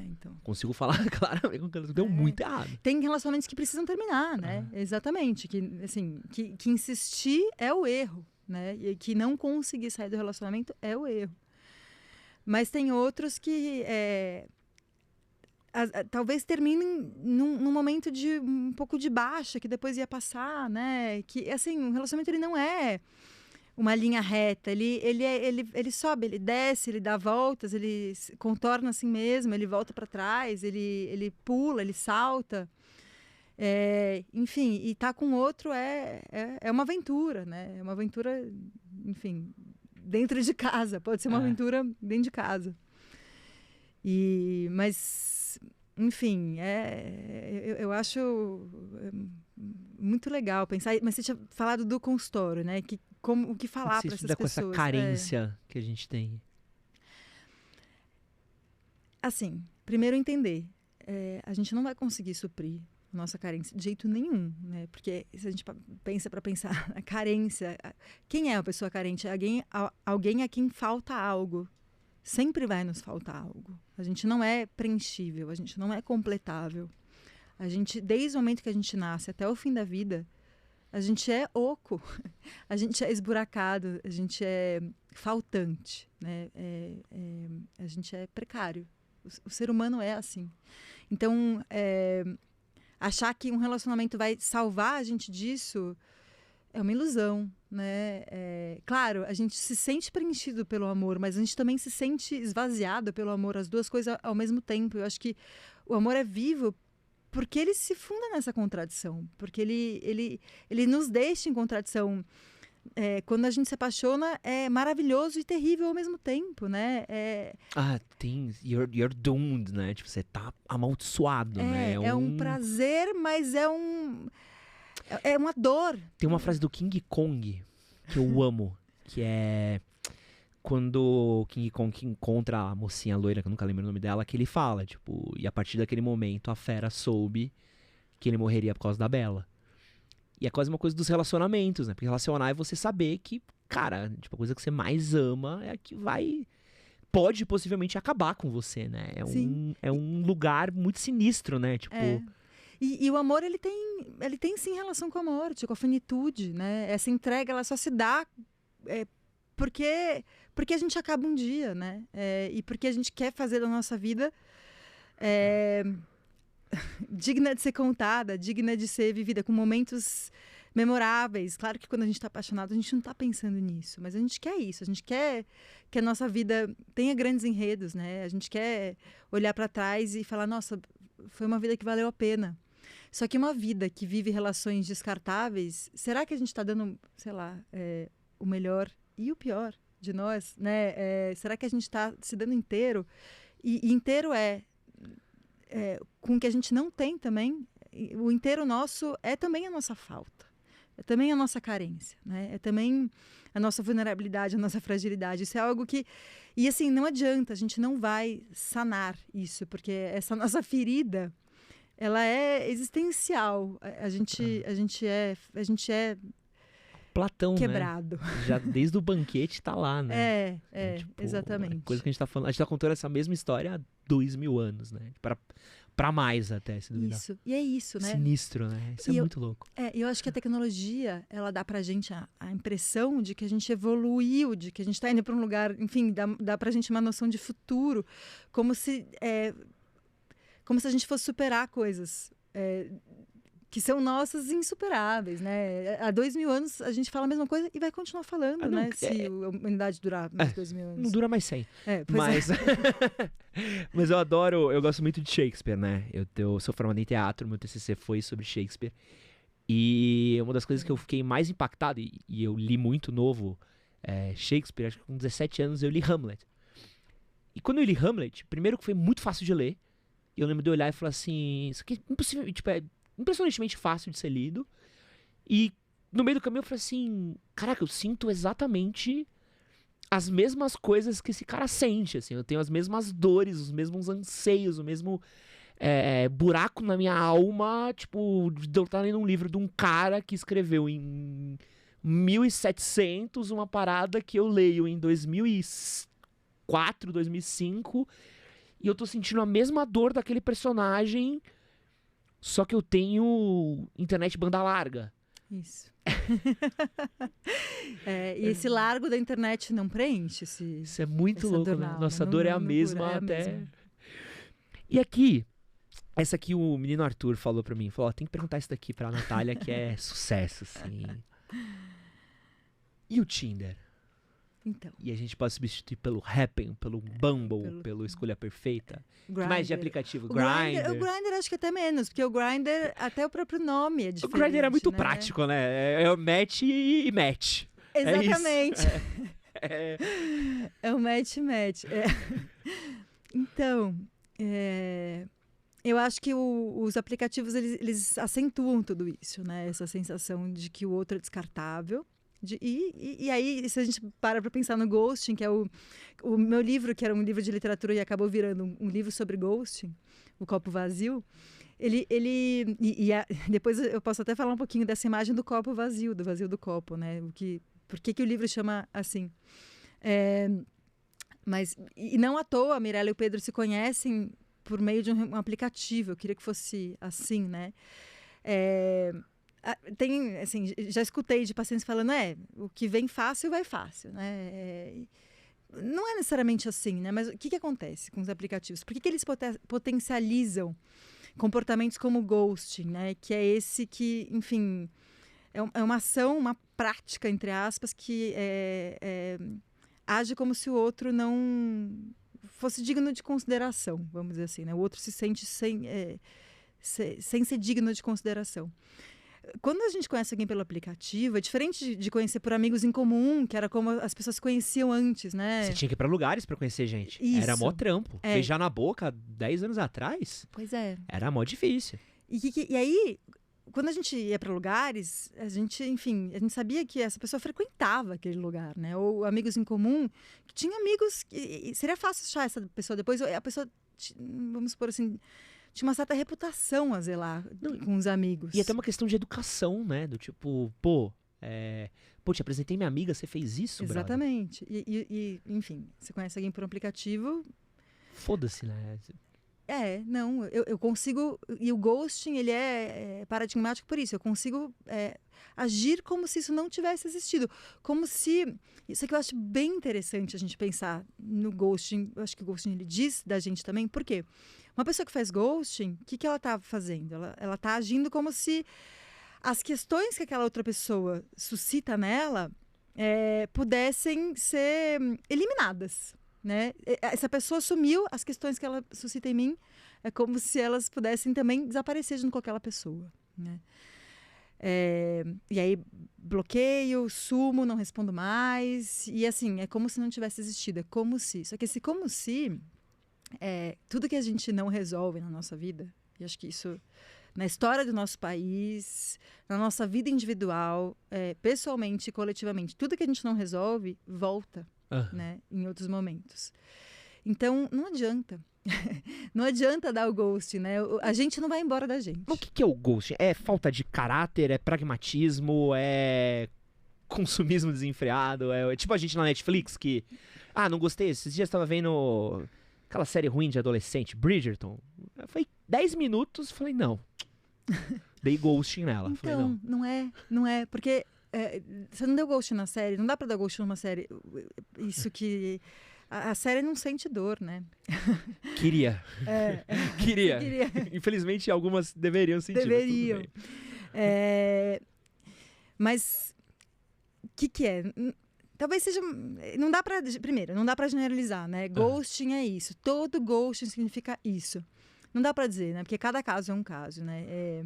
Então. Consigo falar claramente que deu muito errado. Tem relacionamentos que precisam terminar, né? Exatamente. Que insistir é o erro, né? E que não conseguir sair do relacionamento é o erro. Mas tem outros que talvez terminem num momento de um pouco de baixa, que depois ia passar, né? Que, assim, um relacionamento ele não é uma linha reta, ele sobe, ele desce, ele dá voltas, ele contorna assim mesmo, ele volta para trás, ele pula, ele salta, enfim, e tá com outro é uma aventura, né? É uma aventura, enfim, dentro de casa, pode ser uma aventura dentro de casa. Mas, enfim, eu acho muito legal pensar. Mas você tinha falado do consultório, né? O que falar para essas pessoas. Com essa carência que a gente tem. Assim, primeiro entender. A gente não vai conseguir suprir a nossa carência de jeito nenhum, né? Porque se a gente pensa para pensar a carência, quem é a pessoa carente? Alguém a quem falta algo. Sempre vai nos faltar algo. A gente não é preenchível, a gente não é completável. A gente, desde o momento que a gente nasce até o fim da vida, a gente é oco, a gente é esburacado, a gente é faltante, né? A gente é precário. O ser humano é assim. Então, achar que um relacionamento vai salvar a gente disso é uma ilusão, né? Claro, a gente se sente preenchido pelo amor, mas a gente também se sente esvaziado pelo amor, as 2 coisas ao mesmo tempo. Eu acho que o amor é vivo porque ele se funda nessa contradição, porque ele nos deixa em contradição quando a gente se apaixona, é maravilhoso e terrível ao mesmo tempo, né? Tem you're doomed, né? Tipo, você tá amaldiçoado, né? É um prazer, mas é uma dor. Tem uma frase do King Kong que eu amo, que é quando o King Kong encontra a mocinha loira, que eu nunca lembro o nome dela, que ele fala, tipo, e a partir daquele momento a fera soube que ele morreria por causa da Bela. E é quase uma coisa dos relacionamentos, né? Porque relacionar é você saber que, cara, tipo, a coisa que você mais ama é a que pode possivelmente acabar com você, né? É um lugar muito sinistro, né? Tipo... E o amor, ele tem sim relação com a morte, com a finitude, né? Essa entrega, ela só se dá porque a gente acaba um dia, né? E porque a gente quer fazer da nossa vida digna de ser contada, digna de ser vivida, com momentos memoráveis. Claro que quando a gente está apaixonado, a gente não está pensando nisso, mas a gente quer isso, a gente quer que a nossa vida tenha grandes enredos, né? A gente quer olhar para trás e falar, nossa, foi uma vida que valeu a pena. Só que uma vida que vive relações descartáveis, será que a gente está dando, sei lá, o melhor e o pior de nós, né? Será que a gente está se dando inteiro? E inteiro com o que a gente não tem também. O inteiro nosso é também a nossa falta, é também a nossa carência, né? É também a nossa vulnerabilidade, a nossa fragilidade. Isso é algo que... E assim, não adianta, a gente não vai sanar isso, porque essa nossa ferida, ela é existencial. A gente é Platão, quebrado. Né? Já desde o banquete tá lá, né? Tipo, exatamente. Coisa que a gente tá falando. A gente tá contando essa mesma história há 2000 anos, né? Pra mais até, se duvidar. Isso. E é isso, né? Sinistro, né? Isso é muito louco. Eu acho que a tecnologia, ela dá pra gente a impressão de que a gente evoluiu, de que a gente tá indo pra um lugar... Enfim, dá pra gente uma noção de futuro, como se a gente fosse superar coisas que são nossas insuperáveis, né? Há 2000 anos a gente fala a mesma coisa e vai continuar falando, né? Se a humanidade durar mais 2000 anos. Não dura mais 100. Mas mas eu gosto muito de Shakespeare, né? Eu sou formado em teatro, meu TCC foi sobre Shakespeare. E uma das coisas que eu fiquei mais impactado, e eu li muito novo Shakespeare, acho que com 17 anos eu li Hamlet. E quando eu li Hamlet, primeiro que foi muito fácil de ler, e eu lembro de olhar e falar assim, isso aqui é impossível, tipo, é impressionantemente fácil de ser lido. E no meio do caminho eu falei assim, caraca, eu sinto exatamente as mesmas coisas que esse cara sente, assim. Eu tenho as mesmas dores, os mesmos anseios, o mesmo buraco na minha alma, tipo, de eu estar lendo um livro de um cara que escreveu em 1700 uma parada que eu leio em 2004, 2005, e eu tô sentindo a mesma dor daquele personagem, só que eu tenho internet banda larga. Isso. E esse largo da internet não preenche isso é muito louco, né? Nossa dor é a mesma até... E aqui, essa aqui o menino Arthur falou pra mim, falou, tem que perguntar isso daqui pra Natália, que é sucesso, assim. E o Tinder? Então. E a gente pode substituir pelo Happn, pelo Bumble, pelo Escolha Perfeita. Que mais de aplicativo? Grindr. O Grindr acho que até menos, porque o Grindr, até o próprio nome é diferente. O Grindr é muito prático, né? É o match e match. Exatamente. É o match. Então, eu acho que os aplicativos, eles acentuam tudo isso, né? Essa sensação de que o outro é descartável. E aí, se a gente para pensar no ghosting, que é o meu livro, que era um livro de literatura e acabou virando um livro sobre ghosting, O Copo Vazio, depois eu posso até falar um pouquinho dessa imagem do copo vazio, do vazio do copo, né? Por que o livro chama assim? Mas não à toa, a Mirella e o Pedro se conhecem por meio de um aplicativo. Eu queria que fosse assim, né? Tem, assim, já escutei de pacientes falando, o que vem fácil, vai fácil, né? Não é necessariamente assim, né? Mas o que acontece com os aplicativos? Por que eles potencializam comportamentos como o ghosting, né? Que é esse que, enfim, é uma ação, uma prática, entre aspas, que age como se o outro não fosse digno de consideração, vamos dizer assim, né? O outro se sente sem ser digno de consideração. quando a gente conhece alguém pelo aplicativo, é diferente de conhecer por amigos em comum, que era como as pessoas se conheciam antes, né? Você tinha que ir pra lugares pra conhecer gente. Isso. Era mó trampo. É. Beijar na boca 10 anos atrás, Pois é. era mó difícil. E aí, quando a gente ia para lugares, a gente sabia que essa pessoa frequentava aquele lugar, né? Ou amigos em comum, que tinha amigos que seria fácil achar essa pessoa depois. A pessoa, vamos supor assim, tinha uma certa reputação a zelar com os amigos. E até uma questão de educação, né? Do tipo, pô, te apresentei minha amiga, você fez isso, Exatamente. Enfim, você conhece alguém por um aplicativo... Foda-se, né? Não, eu consigo... E o ghosting, ele é paradigmático por isso. Eu consigo agir como se isso não tivesse existido. Como se... Isso aqui eu acho bem interessante a gente pensar no ghosting. Eu acho que o ghosting, ele diz da gente também. Por quê? Uma pessoa que faz ghosting, o que ela está fazendo? Ela está agindo como se as questões que aquela outra pessoa suscita nela pudessem ser eliminadas. Né? Essa pessoa sumiu, as questões que ela suscita em mim é como se elas pudessem também desaparecer junto com aquela pessoa, né? E aí bloqueio, sumo, não respondo mais, e assim, é como se não tivesse existido, é como se. Só que esse como se, tudo que a gente não resolve na nossa vida, e acho que isso na história do nosso país, na nossa vida individual, pessoalmente e coletivamente, tudo que a gente não resolve volta. Né, em outros momentos. Então, não adianta. Não adianta dar o ghost, né? A gente não vai embora da gente. O que é o ghost? É falta de caráter? É pragmatismo? É consumismo desenfreado? É tipo a gente na Netflix que... não gostei. Esses dias eu tava vendo aquela série ruim de adolescente, Bridgerton. Foi 10 minutos, falei, não. Dei ghosting nela. Então, falei, não é. Porque... você não deu ghost na série, não dá pra dar ghost numa série. Isso que... A série não sente dor, né? Queria. Queria. Infelizmente, algumas deveriam sentir. Deveriam. Mas o que é? Talvez seja... Não dá pra... Primeiro, não dá pra generalizar, né? Ghosting é isso. Todo ghosting significa isso. Não dá pra dizer, né? Porque cada caso é um caso, né?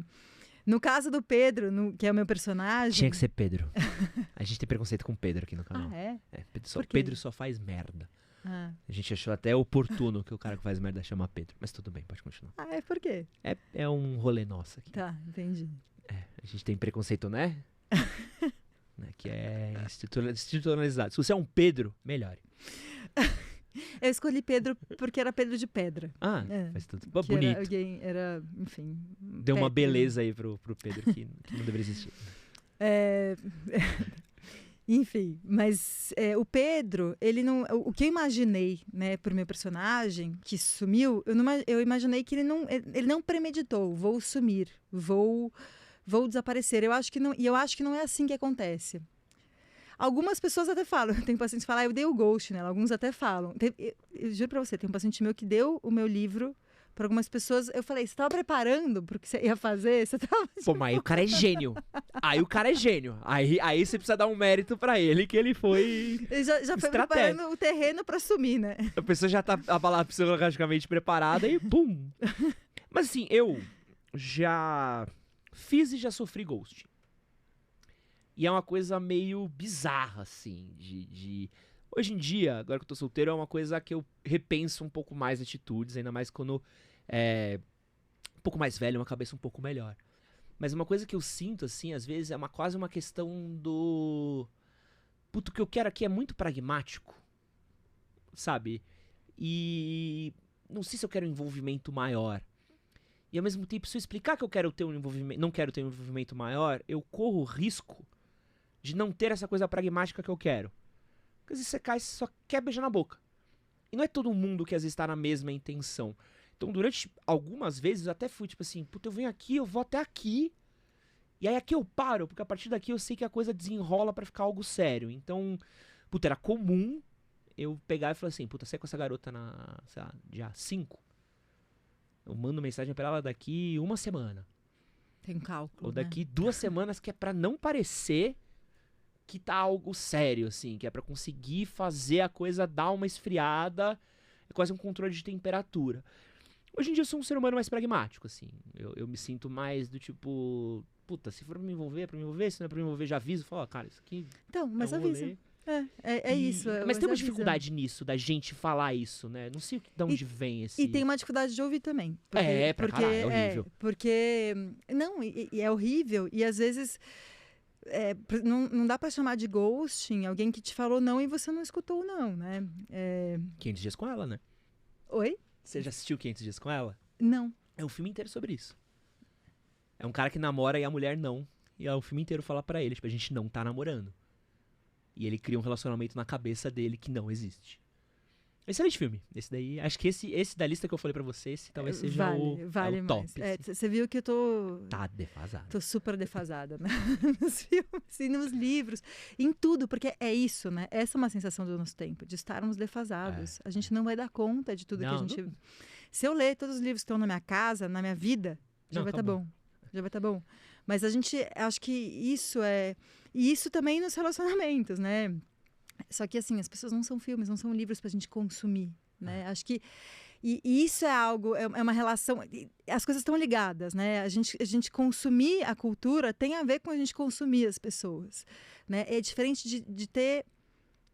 No caso do Pedro, que é o meu personagem... Tinha que ser Pedro. A gente tem preconceito com Pedro aqui no canal. Pedro só faz merda. A gente achou até oportuno que o cara que faz merda chama Pedro. Mas tudo bem, pode continuar. Por quê? É um rolê nosso aqui. Tá, entendi. A gente tem preconceito, né? Que é institucionalizado. Se você é um Pedro, melhore. Eu escolhi Pedro porque era Pedro de Pedra. Faz tudo. Bonito. Enfim... Deu uma beleza aí pro Pedro que não deveria existir. Enfim, mas o Pedro, ele não... O que eu imaginei, né, pro meu personagem, que sumiu, eu imaginei que ele não premeditou, vou sumir, vou desaparecer. Eu acho que não é assim que acontece. Algumas pessoas até falam, tem pacientes que falam, eu dei o ghost nela, alguns até falam. Eu juro pra você, tem um paciente meu que deu o meu livro para algumas pessoas. Eu falei, você tava preparando pro que você ia fazer? Você tava... Pô, mas aí o cara é gênio. Aí você precisa dar um mérito pra ele, que ele foi ele já foi preparando o terreno pra sumir, né? A pessoa já tá psicologicamente preparada e pum! Mas assim, eu já fiz e já sofri ghost. E é uma coisa meio bizarra, assim, Hoje em dia, agora que eu tô solteiro, é uma coisa que eu repenso um pouco mais atitudes, ainda mais quando um pouco mais velho, uma cabeça um pouco melhor. Mas uma coisa que eu sinto, assim, às vezes, é quase uma questão do... Puto, o que eu quero aqui é muito pragmático, sabe? E não sei se eu quero um envolvimento maior. E ao mesmo tempo, se eu explicar que eu quero ter um envolvimento, não quero ter um envolvimento maior, eu corro o risco de não ter essa coisa pragmática que eu quero. Porque às vezes você cai e só quer beijar na boca. E não é todo mundo que às vezes tá na mesma intenção. Então, durante algumas vezes, eu até fui tipo assim, puta, eu venho aqui, eu vou até aqui. E aí aqui eu paro, porque a partir daqui eu sei que a coisa desenrola pra ficar algo sério. Então, puta, era comum eu pegar e falar assim, puta, sai com essa garota sei lá, dia 5. Eu mando mensagem pra ela daqui 1 semana. Tem um cálculo, ou daqui 2 semanas, que é pra não parecer que tá algo sério, assim, que é pra conseguir fazer a coisa dar uma esfriada, é quase um controle de temperatura. Hoje em dia eu sou um ser humano mais pragmático, assim, eu me sinto mais do tipo, puta, se for pra me envolver, é pra me envolver. Se não é pra me envolver, já aviso. Fala, cara, isso aqui Então, mas é um avisa. rolê. Isso. Mas tem uma avisa. dificuldade nisso, da gente falar isso, né? Não sei de onde vem esse... E tem uma dificuldade de ouvir também. Pra caralho, é horrível. Porque... Não, e é horrível. E às vezes... não dá pra chamar de ghosting alguém que te falou não e você não escutou não, né? 500 Dias com Ela, né? Oi? Você já assistiu 500 Dias com Ela? Não. É um filme inteiro sobre isso. É um cara que namora e a mulher não. E o filme inteiro fala pra ele, tipo, a gente não tá namorando. E ele cria um relacionamento na cabeça dele que não existe. Excelente filme. Esse daí, acho que esse da lista que eu falei pra você, esse talvez seja vale o top. Você viu que eu tô... Tá defasado. Tô super defasada, né? Nos filmes e nos livros, em tudo, porque é isso, né? Essa é uma sensação do nosso tempo, de estarmos defasados. A gente não vai dar conta de tudo que a gente... Não. Se eu ler todos os livros que estão na minha casa, na minha vida, já vai estar bom. Já vai estar bom. Mas a gente, acho que isso é... E isso também nos relacionamentos, né? Só que, assim, as pessoas não são filmes, não são livros pra gente consumir, né? Acho que... E isso é algo, é uma relação... As coisas estão ligadas, né? A gente consumir a cultura tem a ver com a gente consumir as pessoas, né? É diferente de ter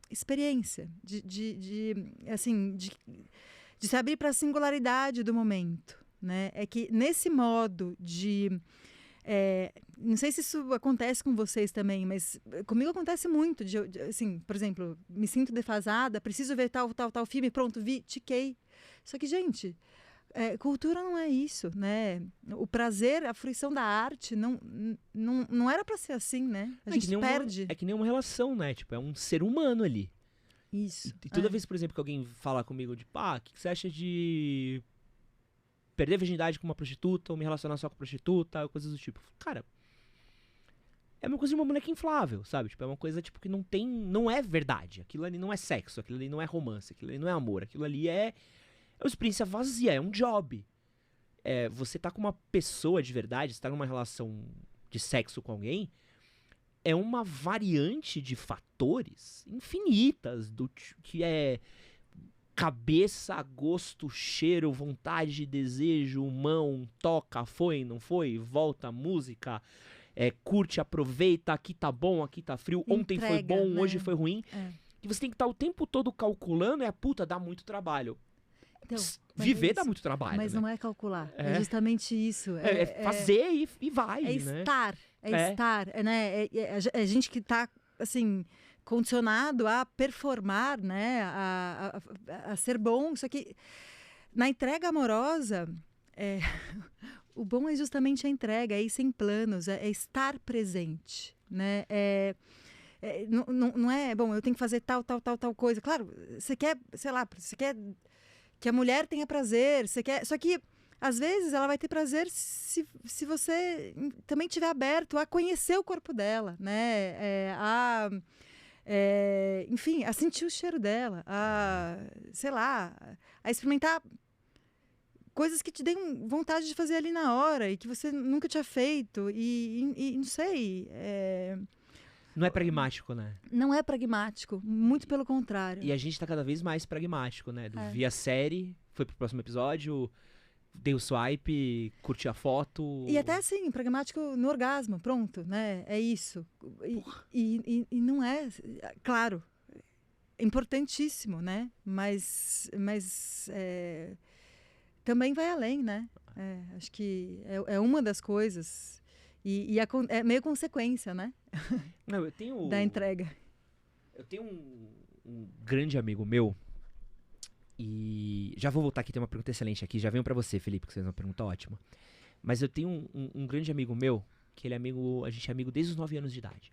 experiência, de se abrir para a singularidade do momento, né? É que nesse modo de... não sei se isso acontece com vocês também, mas comigo acontece muito. Assim, por exemplo, me sinto defasada, preciso ver tal filme, pronto, vi, tiquei. Só que, gente, cultura não é isso, né? O prazer, a fruição da arte não era para ser assim, né? A gente perde. É que nem uma relação, né? Tipo, é um ser humano ali. Isso. E toda vez, por exemplo, que alguém fala comigo de, o que você acha de perder a virgindade com uma prostituta, ou me relacionar só com prostituta, coisas do tipo. Cara, é uma coisa de uma boneca inflável, sabe? Tipo, é uma coisa tipo que não é verdade. Aquilo ali não é sexo, aquilo ali não é romance, aquilo ali não é amor, aquilo ali é uma experiência vazia, é um job. Você tá com uma pessoa de verdade, você tá numa relação de sexo com alguém, é uma variante de fatores infinitas, que é cabeça, gosto, cheiro, vontade, desejo, mão, toca, foi, não foi, volta, música, curte, aproveita, aqui tá bom, aqui tá frio, ontem foi bom, né? Hoje foi ruim. E você tem que estar o tempo todo calculando, puta, dá muito trabalho. Então, viver dá muito trabalho. Mas né? Não é calcular, é justamente isso. Fazer e vai, né? Estar, né? É gente que tá, assim... condicionado a performar, né, a ser bom. Só que na entrega amorosa, o bom é justamente a entrega, é ir sem planos, é estar presente, né? Não é, bom, eu tenho que fazer tal coisa. Claro, você quer, sei lá, você quer que a mulher tenha prazer, você quer... Só que, às vezes, ela vai ter prazer se você também estiver aberto a conhecer o corpo dela, né? Enfim, a sentir o cheiro dela, sei lá, a experimentar coisas que te deem vontade de fazer ali na hora e que você nunca tinha feito e não sei... Não é pragmático, né? Não é pragmático, muito pelo contrário. E a gente tá cada vez mais pragmático, né? Vi a série, foi pro próximo episódio, dei o swipe, curti a foto... E até assim, pragmático no orgasmo, pronto, né? É isso. E não é... Claro, é importantíssimo, né? Mas também vai além, né? Acho que é uma das coisas... E é meio consequência, né? Não, eu tenho... Da entrega. Eu tenho um grande amigo meu, e já vou voltar aqui, tem uma pergunta excelente aqui, já venho pra você, Felipe, que você fez uma pergunta ótima. Mas eu tenho um grande amigo meu, que ele é amigo, a gente é amigo desde os 9 anos de idade.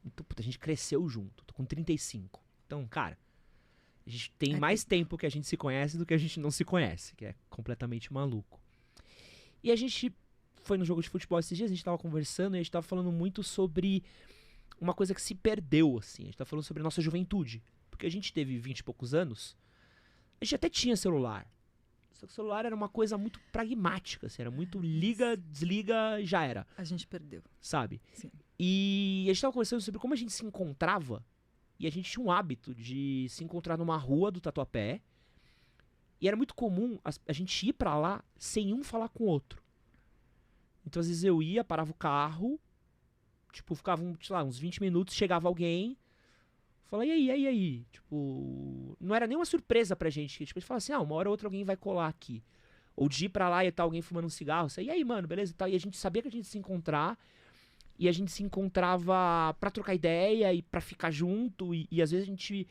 Então, puta, a gente cresceu junto, tô com 35. Então, cara, a gente tem mais tempo que a gente se conhece do que a gente não se conhece, que é completamente maluco. E a gente foi no jogo de futebol esses dias, a gente tava conversando e a gente tava falando muito sobre uma coisa que se perdeu, assim. A gente tava falando sobre a nossa juventude. Porque a gente teve 20 e poucos anos, a gente até tinha celular. Só que o celular era uma coisa muito pragmática, assim, era muito liga, desliga, já era. A gente perdeu. Sabe? Sim. E a gente tava conversando sobre como a gente se encontrava, e a gente tinha um hábito de se encontrar numa rua do Tatuapé, e era muito comum a gente ir pra lá sem um falar com o outro. Então, às vezes eu ia, parava o carro, tipo, ficava, sei lá, uns 20 minutos, chegava alguém, falava, e aí? Tipo, não era nenhuma surpresa pra gente, que, tipo, a gente falava assim, uma hora ou outra alguém vai colar aqui. Ou de ir pra lá e tá alguém fumando um cigarro, assim, e aí, mano, beleza e tal. E a gente sabia que a gente ia se encontrar, e a gente se encontrava pra trocar ideia e pra ficar junto, e às vezes a gente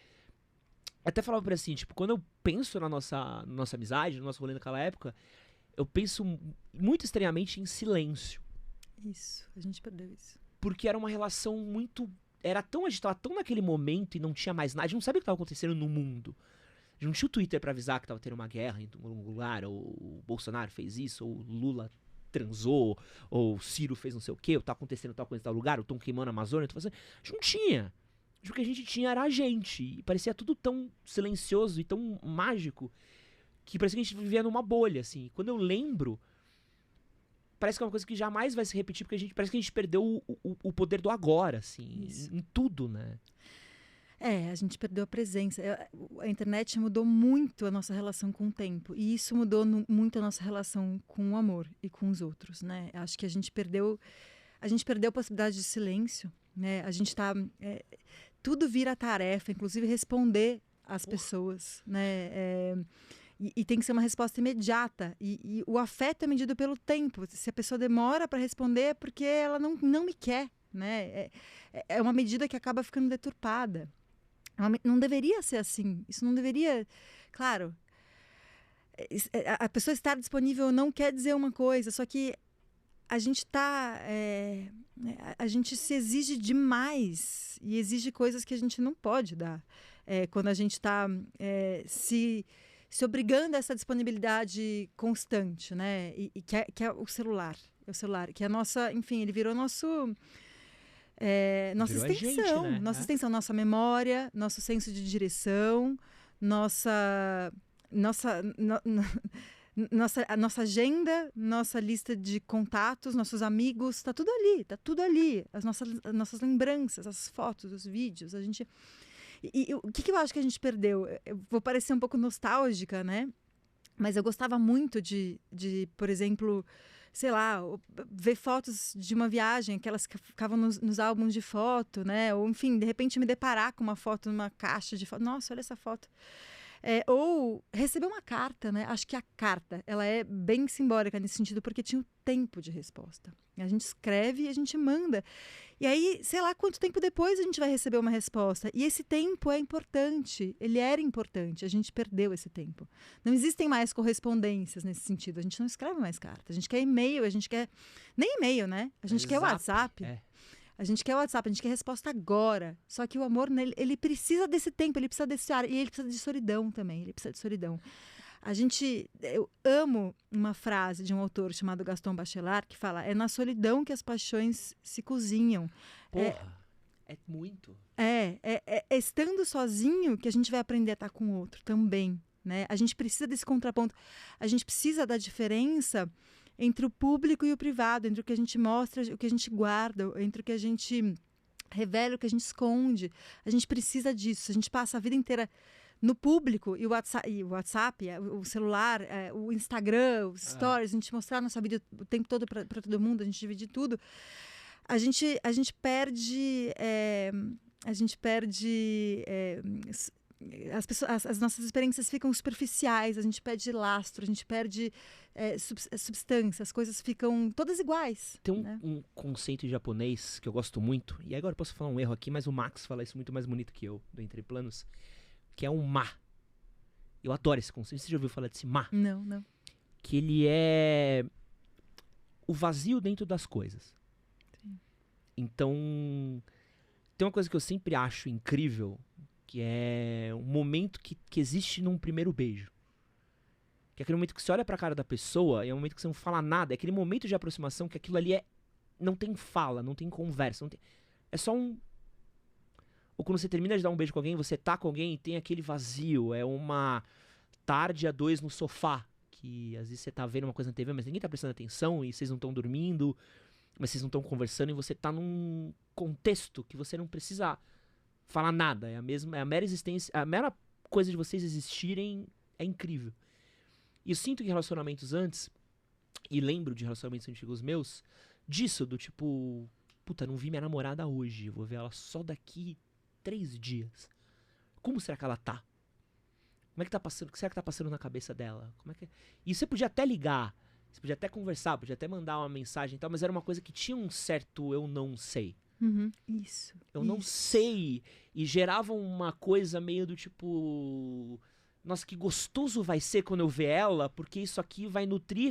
até falava pra assim, tipo, quando eu penso na nossa amizade, no nosso rolê naquela época, eu penso muito estranhamente em silêncio. Isso, a gente perdeu isso. Porque era uma relação muito... a gente tava tão naquele momento e não tinha mais nada, a gente não sabia o que tava acontecendo no mundo. A gente não tinha o Twitter pra avisar que tava tendo uma guerra em algum lugar, ou o Bolsonaro fez isso, ou o Lula transou, ou o Ciro fez não sei o quê, ou tá acontecendo tal coisa em tal lugar, ou tão queimando a Amazônia, a gente não tinha. O que a gente tinha era a gente, e parecia tudo tão silencioso e tão mágico, que parecia que a gente vivia numa bolha, assim. E quando eu lembro, parece que é uma coisa que jamais vai se repetir, porque parece que a gente perdeu o poder do agora, assim, em tudo, né? A gente perdeu a presença. A internet mudou muito a nossa relação com o tempo. E isso mudou muito a nossa relação com o amor e com os outros, né? Acho que a gente perdeu a possibilidade de silêncio, né? A gente tá... tudo vira tarefa, inclusive responder às pessoas, né? E tem que ser uma resposta imediata. E o afeto é medido pelo tempo. Se a pessoa demora para responder é porque ela não me quer, né? É uma medida que acaba ficando deturpada. Não deveria ser assim. Isso não deveria... Claro, a pessoa estar disponível não quer dizer uma coisa, só que a gente a gente se exige demais e exige coisas que a gente não pode dar. Quando a gente está se obrigando a essa disponibilidade constante, né? E que é o celular. Que é a nossa... Enfim, ele virou nossa extensão, gente, né? Nossa extensão, nossa memória, nosso senso de direção, a nossa agenda, nossa lista de contatos, nossos amigos, está tudo ali. As nossas lembranças, as fotos, os vídeos, a gente... E o que eu acho que a gente perdeu? Eu vou parecer um pouco nostálgica, né? Mas eu gostava muito de por exemplo... sei lá, ver fotos de uma viagem, aquelas que ficavam nos álbuns de foto, né? Ou, enfim, de repente me deparar com uma foto numa caixa de foto. Nossa, olha essa foto. Ou receber uma carta, né? Acho que a carta, ela é bem simbólica nesse sentido, porque tinha o tempo de resposta. A gente escreve e a gente manda. E aí, sei lá quanto tempo depois a gente vai receber uma resposta. E esse tempo é importante. Ele era importante. A gente perdeu esse tempo. Não existem mais correspondências nesse sentido. A gente não escreve mais carta. A gente quer e-mail, a gente quer... Nem e-mail, né? A gente quer WhatsApp. A gente quer WhatsApp, a gente quer resposta agora. Só que o amor, ele precisa desse tempo, ele precisa desse ar. E ele precisa de solidão também. Ele precisa de solidão. Eu amo uma frase de um autor chamado Gaston Bachelard que fala: é na solidão que as paixões se cozinham. Porra, é muito. Estando sozinho que a gente vai aprender a estar com o outro também, né? A gente precisa desse contraponto. A gente precisa da diferença entre o público e o privado, entre o que a gente mostra, o que a gente guarda, entre o que a gente revela, o que a gente esconde. A gente precisa disso. A gente passa a vida inteira no público, e o WhatsApp, o celular, o Instagram, os stories, a gente mostrar nossa vida o tempo todo para todo mundo, a gente dividir tudo. A gente perde... as nossas experiências ficam superficiais, a gente perde lastro, a gente perde substância, as coisas ficam todas iguais. Tem um conceito japonês que eu gosto muito, e agora eu posso falar um erro aqui, mas o Max fala isso muito mais bonito que eu, do Entre Planos, que é um ma. Eu adoro esse conceito. Você já ouviu falar desse ma? Não. Que ele é o vazio dentro das coisas. Sim. Então, tem uma coisa que eu sempre acho incrível, que é um momento que existe num primeiro beijo. Que é aquele momento que você olha pra cara da pessoa e é um momento que você não fala nada. É aquele momento de aproximação que aquilo ali não tem fala, não tem conversa. É só um... Ou quando você termina de dar um beijo com alguém, você tá com alguém e tem aquele vazio. É uma tarde a dois no sofá. Que às vezes você tá vendo uma coisa na TV, mas ninguém tá prestando atenção e vocês não estão dormindo, mas vocês não estão conversando e você tá num contexto que você não precisa falar nada. É a mera existência, a mera coisa de vocês existirem é incrível. E eu sinto que relacionamentos antes E lembro de relacionamentos antigos meus, disso, do tipo, puta, não vi minha namorada hoje, vou ver ela só daqui 3 dias. Como será que ela tá? Como é que tá passando? O que será que tá passando na cabeça dela? Como é que... E você podia até ligar, você podia até conversar, podia até mandar uma mensagem e tal, mas era uma coisa que tinha um certo eu não sei. Isso. Eu não sei. E gerava uma coisa meio do tipo... Nossa, que gostoso vai ser quando eu ver ela, porque isso aqui vai nutrir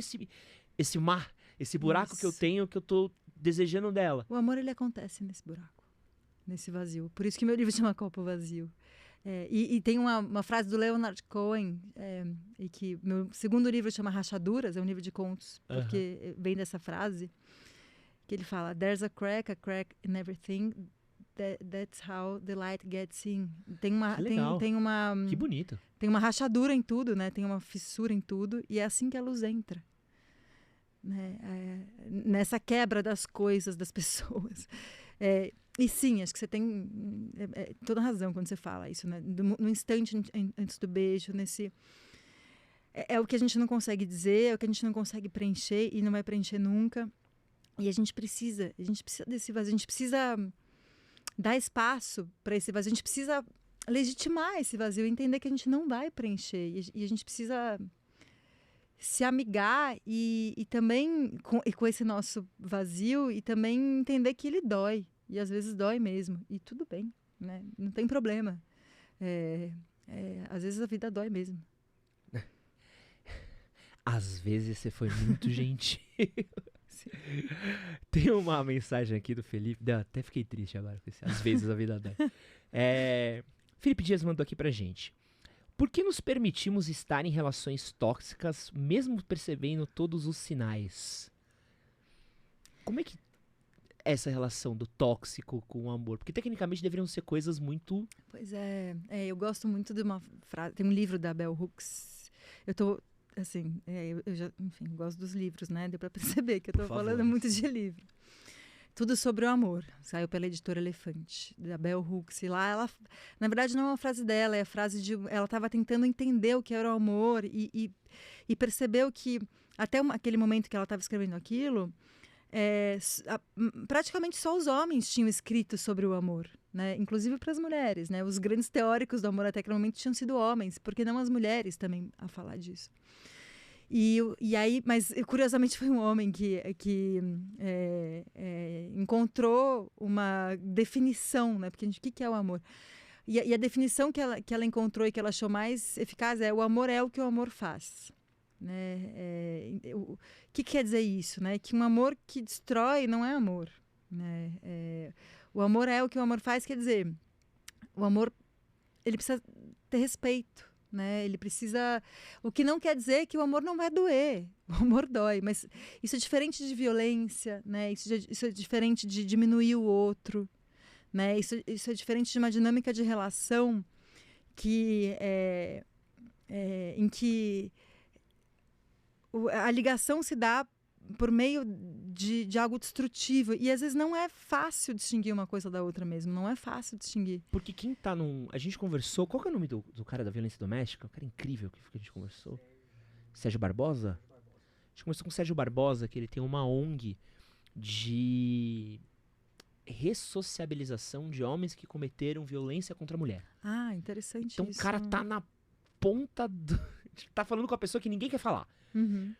esse mar, esse buraco que eu tenho, que eu tô desejando dela. O amor, ele acontece nesse buraco, nesse vazio. Por isso que meu livro chama Copo Vazio. E tem uma frase do Leonard Cohen, e que meu segundo livro chama Rachaduras, é um livro de contos, porque vem dessa frase, que ele fala: There's a crack in everything, that's how the light gets in. Tem uma, que bonito. Tem uma rachadura em tudo, né? Tem uma fissura em tudo, e é assim que a luz entra. Né? Nessa quebra das coisas, das pessoas. E sim, acho que você tem toda razão quando você fala isso, né? No instante antes do beijo, é o que a gente não consegue dizer, é o que a gente não consegue preencher e não vai preencher nunca. E a gente precisa desse vazio, a gente precisa dar espaço para esse vazio, a gente precisa legitimar esse vazio, entender que a gente não vai preencher, e a gente precisa se amigar e também com esse nosso vazio, e também entender que ele dói, e às vezes dói mesmo, e tudo bem, né? Não tem problema. Às vezes a vida dói mesmo. Às vezes você foi muito gentil. Tem uma mensagem aqui do Felipe. Até fiquei triste agora. Às vezes a vida dói. Felipe Dias mandou aqui pra gente. Por que nos permitimos estar em relações tóxicas, mesmo percebendo todos os sinais? Como é que é essa relação do tóxico com o amor? Porque tecnicamente deveriam ser coisas muito... Pois eu gosto muito de uma frase. Tem um livro da Bell Hooks. Eu tô... Assim, eu já, enfim, gosto dos livros, né? Deu para perceber que eu tô falando muito de livro. Tudo sobre o amor. Saiu pela editora Elefante, da Bell Hooks. E lá, ela, na verdade, não é uma frase dela, é a frase de... Ela estava tentando entender o que era o amor e percebeu que, até aquele momento que ela estava escrevendo aquilo, praticamente só os homens tinham escrito sobre o amor, né? Inclusive para as mulheres, né? Os grandes teóricos do amor até aquele momento tinham sido homens, porque não as mulheres também a falar disso. E aí, mas curiosamente foi um homem que encontrou uma definição, né? Porque o que é o amor? E a definição que ela encontrou e que ela achou mais eficaz é: o amor é o que o amor faz. Né? O que quer dizer isso? Né? Que um amor que destrói não é amor. Né? O amor é o que o amor faz, quer dizer, o amor, ele precisa ter respeito. Né? Ele precisa... O que não quer dizer que o amor não vai doer. O amor dói, mas isso é diferente de violência, né? Isso é diferente de diminuir o outro, né? Isso é diferente de uma dinâmica de relação em que a ligação se dá por meio de algo destrutivo. E às vezes não é fácil distinguir uma coisa da outra mesmo. Não é fácil distinguir. Porque quem tá num... A gente conversou... Qual que é o nome do cara da violência doméstica? O cara incrível que a gente conversou. Sérgio Barbosa? A gente conversou com o Sérgio Barbosa, que ele tem uma ONG de ressociabilização de homens que cometeram violência contra a mulher. Ah, interessante. Então isso. O cara tá na ponta do... tá falando com a pessoa que ninguém quer falar. Uhum.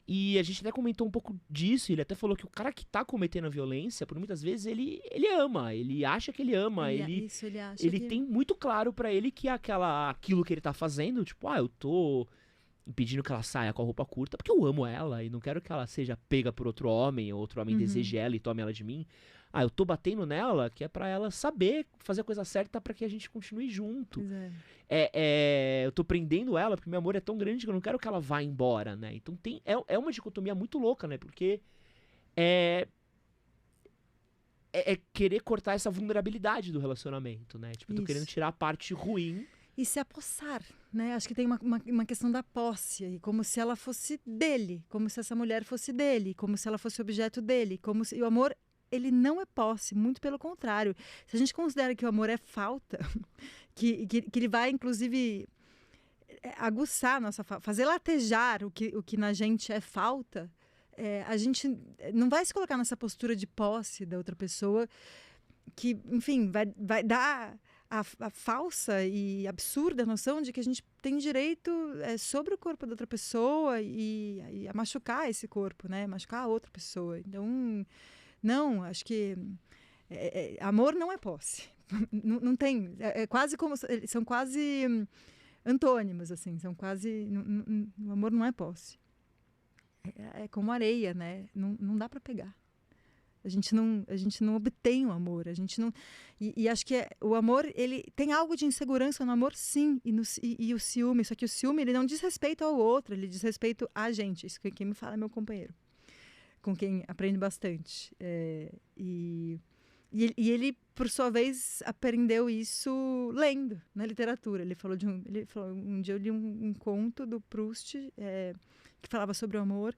E a gente até comentou um pouco disso, ele até falou que o cara que tá cometendo a violência, por muitas vezes, ele ama, ele acha que ele ama, ele tem muito claro pra ele que aquilo que ele tá fazendo, tipo, eu tô impedindo que ela saia com a roupa curta porque eu amo ela e não quero que ela seja pega por outro homem, ou outro homem deseje ela e tome ela de mim. Eu tô batendo nela, que é pra ela saber fazer a coisa certa pra que a gente continue junto. Eu tô prendendo ela porque meu amor é tão grande que eu não quero que ela vá embora, né? Então é uma dicotomia muito louca, né? Porque é querer cortar essa vulnerabilidade do relacionamento, né? Tipo, eu tô querendo tirar a parte ruim. E se apossar, né? Acho que tem uma questão da posse aí, como se ela fosse dele, como se essa mulher fosse dele, como se ela fosse objeto dele, e o amor, ele não é posse, muito pelo contrário. Se a gente considera que o amor é falta, que ele vai, inclusive, aguçar a nossa falta, fazer latejar o que na gente é falta, a gente não vai se colocar nessa postura de posse da outra pessoa que, enfim, vai dar a falsa e absurda noção de que a gente tem direito sobre o corpo da outra pessoa e a machucar esse corpo, né? Machucar a outra pessoa. Então, não, acho que amor não é posse. Não tem. É quase como. São quase antônimos, assim. São quase. O amor não é posse. É como areia, né? Não dá para pegar. A gente não obtém o amor. A gente não. E acho que o amor, ele tem algo de insegurança no amor, sim. E o ciúme. Só que o ciúme, ele não diz respeito ao outro, ele diz respeito a gente. Isso que quem me fala é meu companheiro, com quem aprendo bastante. E ele, por sua vez, aprendeu isso lendo na literatura. Ele falou um dia eu li um conto do Proust que falava sobre o amor.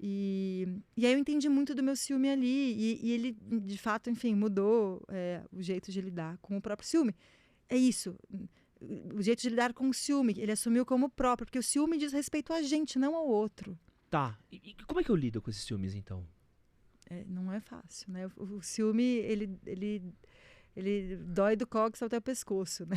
E aí eu entendi muito do meu ciúme ali. E ele, de fato, enfim, mudou o jeito de lidar com o próprio ciúme. É isso. O jeito de lidar com o ciúme. Ele assumiu como próprio. Porque o ciúme diz respeito a gente, não ao outro. Tá. E como é que eu lido com esses ciúmes, então? Não é fácil, né? O ciúme, ele dói do cóccix até o pescoço, né?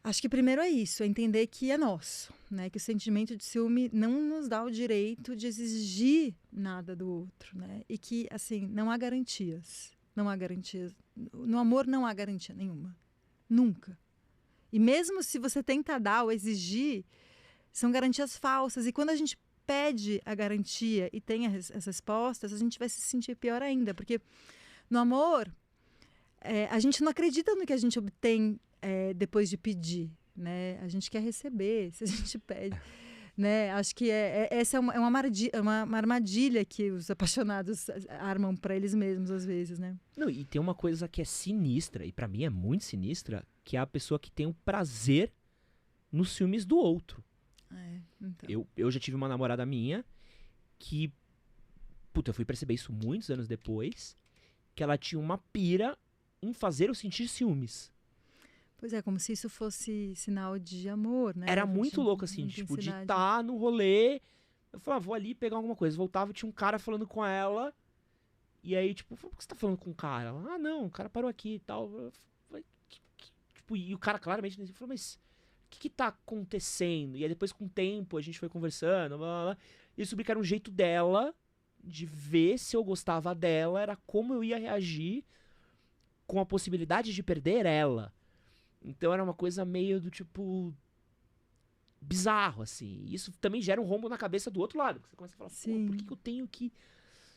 Acho que primeiro é isso, é entender que é nosso, né? Que o sentimento de ciúme não nos dá o direito de exigir nada do outro, né? E que, assim, não há garantias. Não há garantias. No amor não há garantia nenhuma. Nunca. E mesmo se você tenta dar ou exigir, são garantias falsas. E quando a gente pede a garantia e tem as respostas, a gente vai se sentir pior ainda. Porque no amor, a gente não acredita no que a gente obtém depois de pedir, né? A gente quer receber, se a gente pede. Né? Acho que essa é uma armadilha que os apaixonados armam para eles mesmos, às vezes, né? Não, e tem uma coisa que é sinistra, e para mim é muito sinistra, que é a pessoa que tem o prazer nos ciúmes do outro. Então. Eu já tive uma namorada minha que, eu fui perceber isso muitos anos depois, que ela tinha uma pira em fazer eu sentir ciúmes. Pois é, como se isso fosse sinal de amor, né? Era muito louco, assim, tipo, de estar no rolê, eu falava, vou ali pegar alguma coisa, voltava e tinha um cara falando com ela, e aí, tipo, por que você tá falando com o cara? Ela, não, o cara parou aqui e tal. Eu falei, tipo, e o cara claramente falou, mas o que tá acontecendo? E aí depois, com o tempo, a gente foi conversando, blá, blá, blá, e eu descobri que era um jeito dela de ver se eu gostava dela, era como eu ia reagir com a possibilidade de perder ela. Então era uma coisa meio do tipo bizarro, assim. Isso também gera um rombo na cabeça do outro lado. Você começa a falar, por que eu tenho que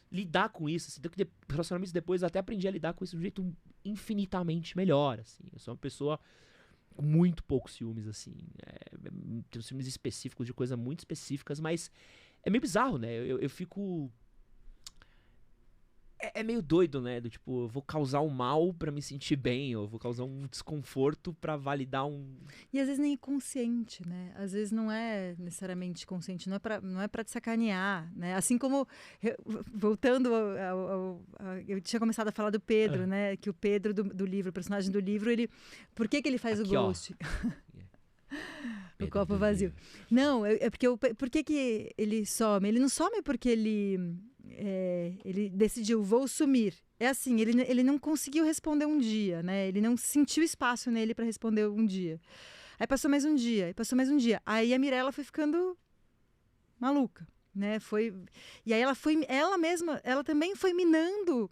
lidar com isso? Assim, relacionamentos depois eu até aprendi a lidar com isso de um jeito infinitamente melhor, assim. Eu sou uma pessoa com muito poucos ciúmes, assim. Tenho ciúmes específicos de coisas muito específicas, mas é meio bizarro, né? Eu fico... É meio doido, né? Do tipo, eu vou causar um mal pra me sentir bem, ou vou causar um desconforto pra validar um... E às vezes nem é consciente, né? Às vezes não é necessariamente consciente, não é pra te sacanear, né? Assim como, voltando eu tinha começado a falar do Pedro, né? Que o Pedro do livro, o personagem do livro, por que ele faz aqui, o ghost? O copo vazio. Não, por que ele some? Ele não some porque ele decidiu, vou sumir. É assim, ele não conseguiu responder um dia, né? Ele não sentiu espaço nele para responder um dia. Aí passou mais um dia, Aí a Mirella foi ficando maluca, né? E aí ela também foi minando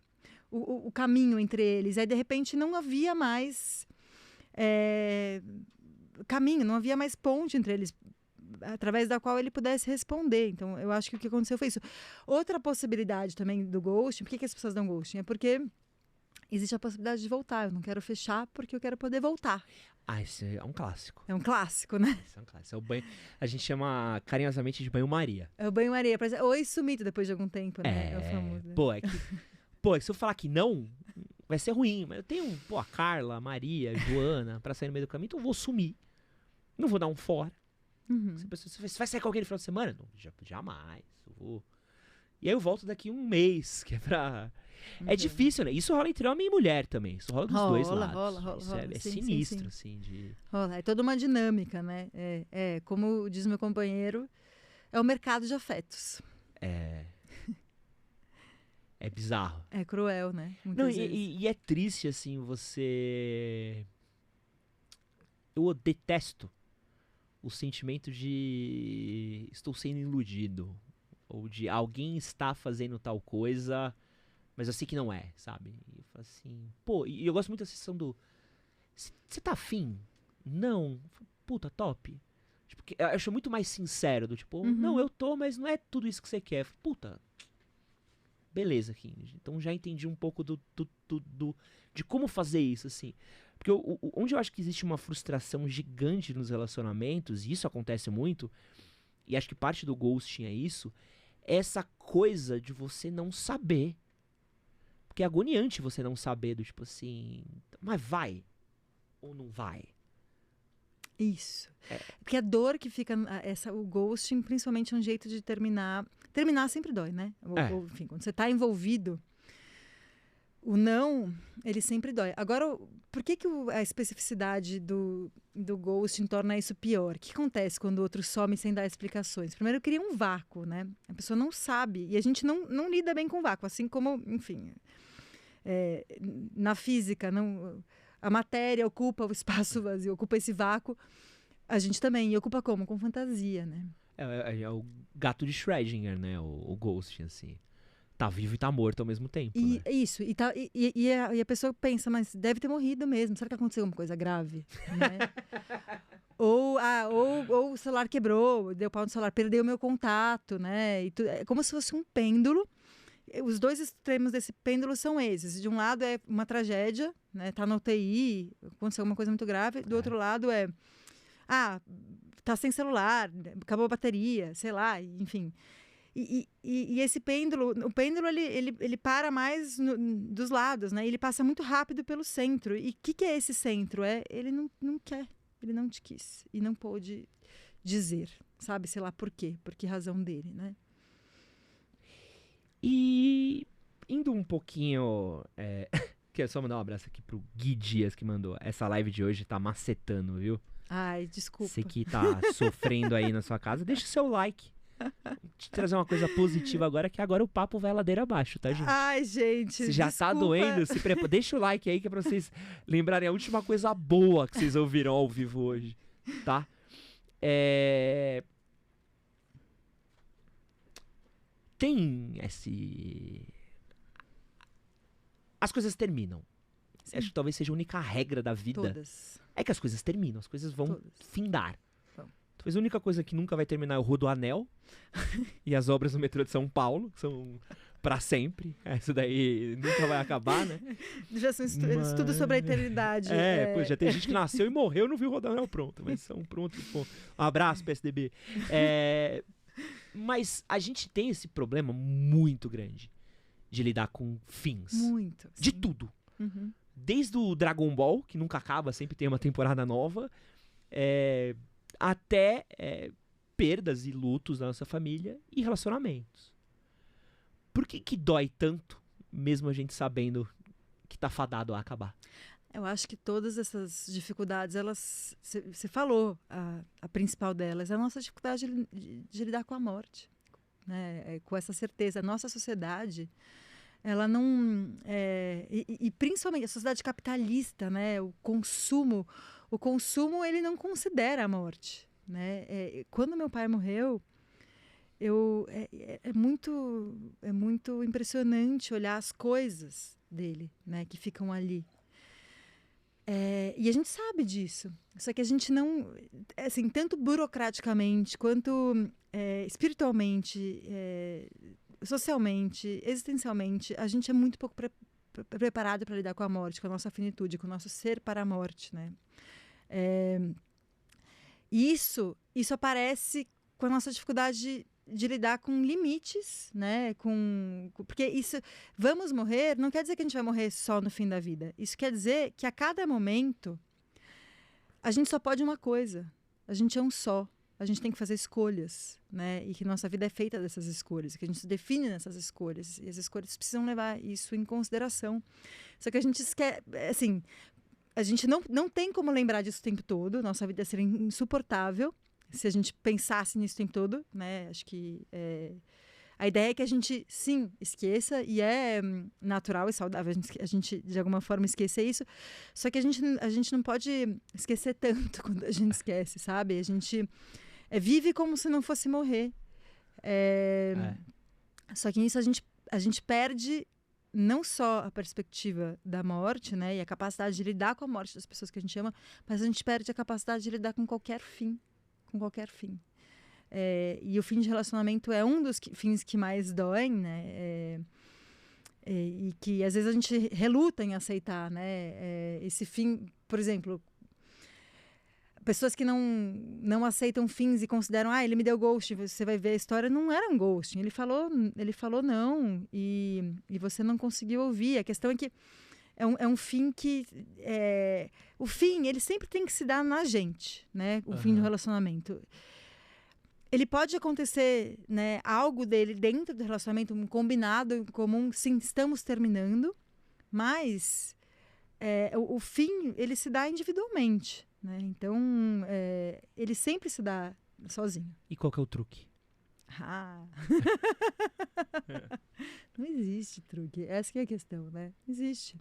o caminho entre eles. Aí, de repente, não havia mais caminho, não havia mais ponte entre eles, através da qual ele pudesse responder. Então, eu acho que o que aconteceu foi isso. Outra possibilidade também do ghosting, por que as pessoas dão ghosting? É porque existe a possibilidade de voltar. Eu não quero fechar porque eu quero poder voltar. Isso é um clássico. É um clássico, né? Isso é um clássico. É o banho, a gente chama carinhosamente de banho-maria. É o banho-maria. Oi, sumido depois de algum tempo, né? É o famoso. Se eu falar que não, vai ser ruim. Mas eu tenho, a Carla, a Maria, a Joana, pra sair no meio do caminho, então eu vou sumir. Não vou dar um fora. Você vai sair com alguém no final de semana? Não, jamais. Eu vou E aí eu volto daqui um mês, que é pra... É difícil, né? Isso rola entre homem e mulher também. Isso rola dos dois lados. Rola. Isso é Sim, sinistro, sim. assim, de... Rola. É toda uma dinâmica, né? Como diz meu companheiro, é o mercado de afetos. É bizarro. É cruel, né? Não, e é triste, assim, você... Eu detesto o sentimento de estou sendo iludido. Ou de alguém está fazendo tal coisa, mas eu sei que não é, sabe? E eu falo assim... Pô, e eu gosto muito da sensação do... Você tá afim? Não. Puta, top. Tipo, eu acho muito mais sincero, do tipo... Não, eu tô, mas não é tudo isso que você quer. Puta... Beleza, King. Então já entendi um pouco de como fazer isso, assim. Porque onde eu acho que existe uma frustração gigante nos relacionamentos, e isso acontece muito, e acho que parte do ghosting é isso, é essa coisa de você não saber. Porque é agoniante você não saber, do tipo assim, mas vai ou não vai? Isso. Porque a dor que fica, o ghosting, principalmente é um jeito de terminar. Terminar sempre dói, né? Ou, enfim, quando você está envolvido, o não, ele sempre dói. Agora, por que a especificidade do ghosting torna isso pior? O que acontece quando o outro some sem dar explicações? Primeiro, cria um vácuo, né? A pessoa não sabe. E a gente não lida bem com o vácuo. Assim como, enfim, na física, a matéria ocupa o espaço vazio, ocupa esse vácuo. A gente também. E ocupa como? Com fantasia, né? É o gato de Schrödinger, né? O ghosting, assim. Tá vivo e tá morto ao mesmo tempo, né? Isso. E a pessoa pensa, mas deve ter morrido mesmo. Será que aconteceu alguma coisa grave? Né? ou o celular quebrou, deu pau no celular, perdeu o meu contato, né? É como se fosse um pêndulo. Os dois extremos desse pêndulo são esses. De um lado é uma tragédia, né? Tá na UTI, aconteceu alguma coisa muito grave. Do outro lado tá sem celular, acabou a bateria, sei lá, enfim. E esse pêndulo, o pêndulo ele para mais dos lados, né? Ele passa muito rápido pelo centro. E o que é esse centro? Ele não quer, ele não te quis e não pôde dizer, sabe? Sei lá por quê, por que razão dele, né? E indo um pouquinho... Quero só mandar um abraço aqui pro Gui Dias, que mandou. Essa live de hoje tá macetando, viu? Ai, desculpa. Você que tá sofrendo aí na sua casa, deixa o seu like. Vou te trazer uma coisa positiva agora, que agora o papo vai ladeira abaixo, tá, gente? Ai, gente, se já desculpa. tá doendo, se prepara. Deixa o like aí, que é pra vocês lembrarem a última coisa boa que vocês ouviram ao vivo hoje, tá? Tem as coisas terminam. Sim. Acho que talvez seja a única regra da vida. Todas. É que as coisas terminam, as coisas vão findar. Bom. Talvez a única coisa que nunca vai terminar é o Rodoanel e as obras no metrô de São Paulo, que são pra sempre. Isso daí nunca vai acabar, né? Já são estudos sobre a eternidade. Pô, já tem gente que nasceu e morreu e não viu o Rodoanel pronto. Mas são prontos. Um abraço, PSDB. Mas a gente tem esse problema muito grande de lidar com fins. Muito. Sim. De tudo. Uhum. Desde o Dragon Ball, que nunca acaba, sempre tem uma temporada nova, até perdas e lutos da nossa família e relacionamentos. Por que dói tanto, mesmo a gente sabendo que tá fadado a acabar? Eu acho que todas essas dificuldades, você falou, a principal delas é a nossa dificuldade de lidar com a morte, né? Com essa certeza. A nossa sociedade, ela não... e principalmente a sociedade capitalista, né? O consumo, ele não considera a morte, né? Quando meu pai morreu, é muito impressionante olhar as coisas dele, né? Que ficam ali. E a gente sabe disso, só que a gente não, assim, tanto burocraticamente quanto espiritualmente, socialmente, existencialmente, a gente é muito pouco preparado para lidar com a morte, com a nossa finitude, com o nosso ser para a morte, né? Isso aparece com a nossa dificuldade de lidar com limites, né? Porque isso, vamos morrer, não quer dizer que a gente vai morrer só no fim da vida. Isso quer dizer que a cada momento a gente só pode uma coisa. A gente é um só. a gente tem que fazer escolhas, né? E que nossa vida é feita dessas escolhas, que a gente se define nessas escolhas. E as escolhas precisam levar isso em consideração. Só que a gente esquece, assim, a gente não tem como lembrar disso o tempo todo. Nossa vida seria insuportável se a gente pensasse nisso o tempo todo, né? Acho que a ideia é que a gente, sim, esqueça, e é natural e saudável a gente, de alguma forma, esquecer isso. Só que a gente não pode esquecer tanto quando a gente esquece, sabe? A gente vive como se não fosse morrer. Só que nisso a gente perde não só a perspectiva da morte, né? E a capacidade de lidar com a morte das pessoas que a gente ama, mas a gente perde a capacidade de lidar com qualquer fim. Com qualquer fim. E o fim de relacionamento é um dos fins que mais doem, né? E que às vezes a gente reluta em aceitar, né? Esse fim, por exemplo, pessoas que não aceitam fins e consideram, ele me deu ghosting, você vai ver a história, não era um ghosting, ele falou não, e você não conseguiu ouvir. A questão é que é um fim que o fim, ele sempre tem que se dar na gente, né? O fim do relacionamento. Ele pode acontecer, né, algo dele dentro do relacionamento, um combinado em comum, sim, estamos terminando, mas o fim, ele se dá individualmente, né? Então, ele sempre se dá sozinho. E qual que é o truque? Não existe truque. Essa que é a questão, né? Não existe.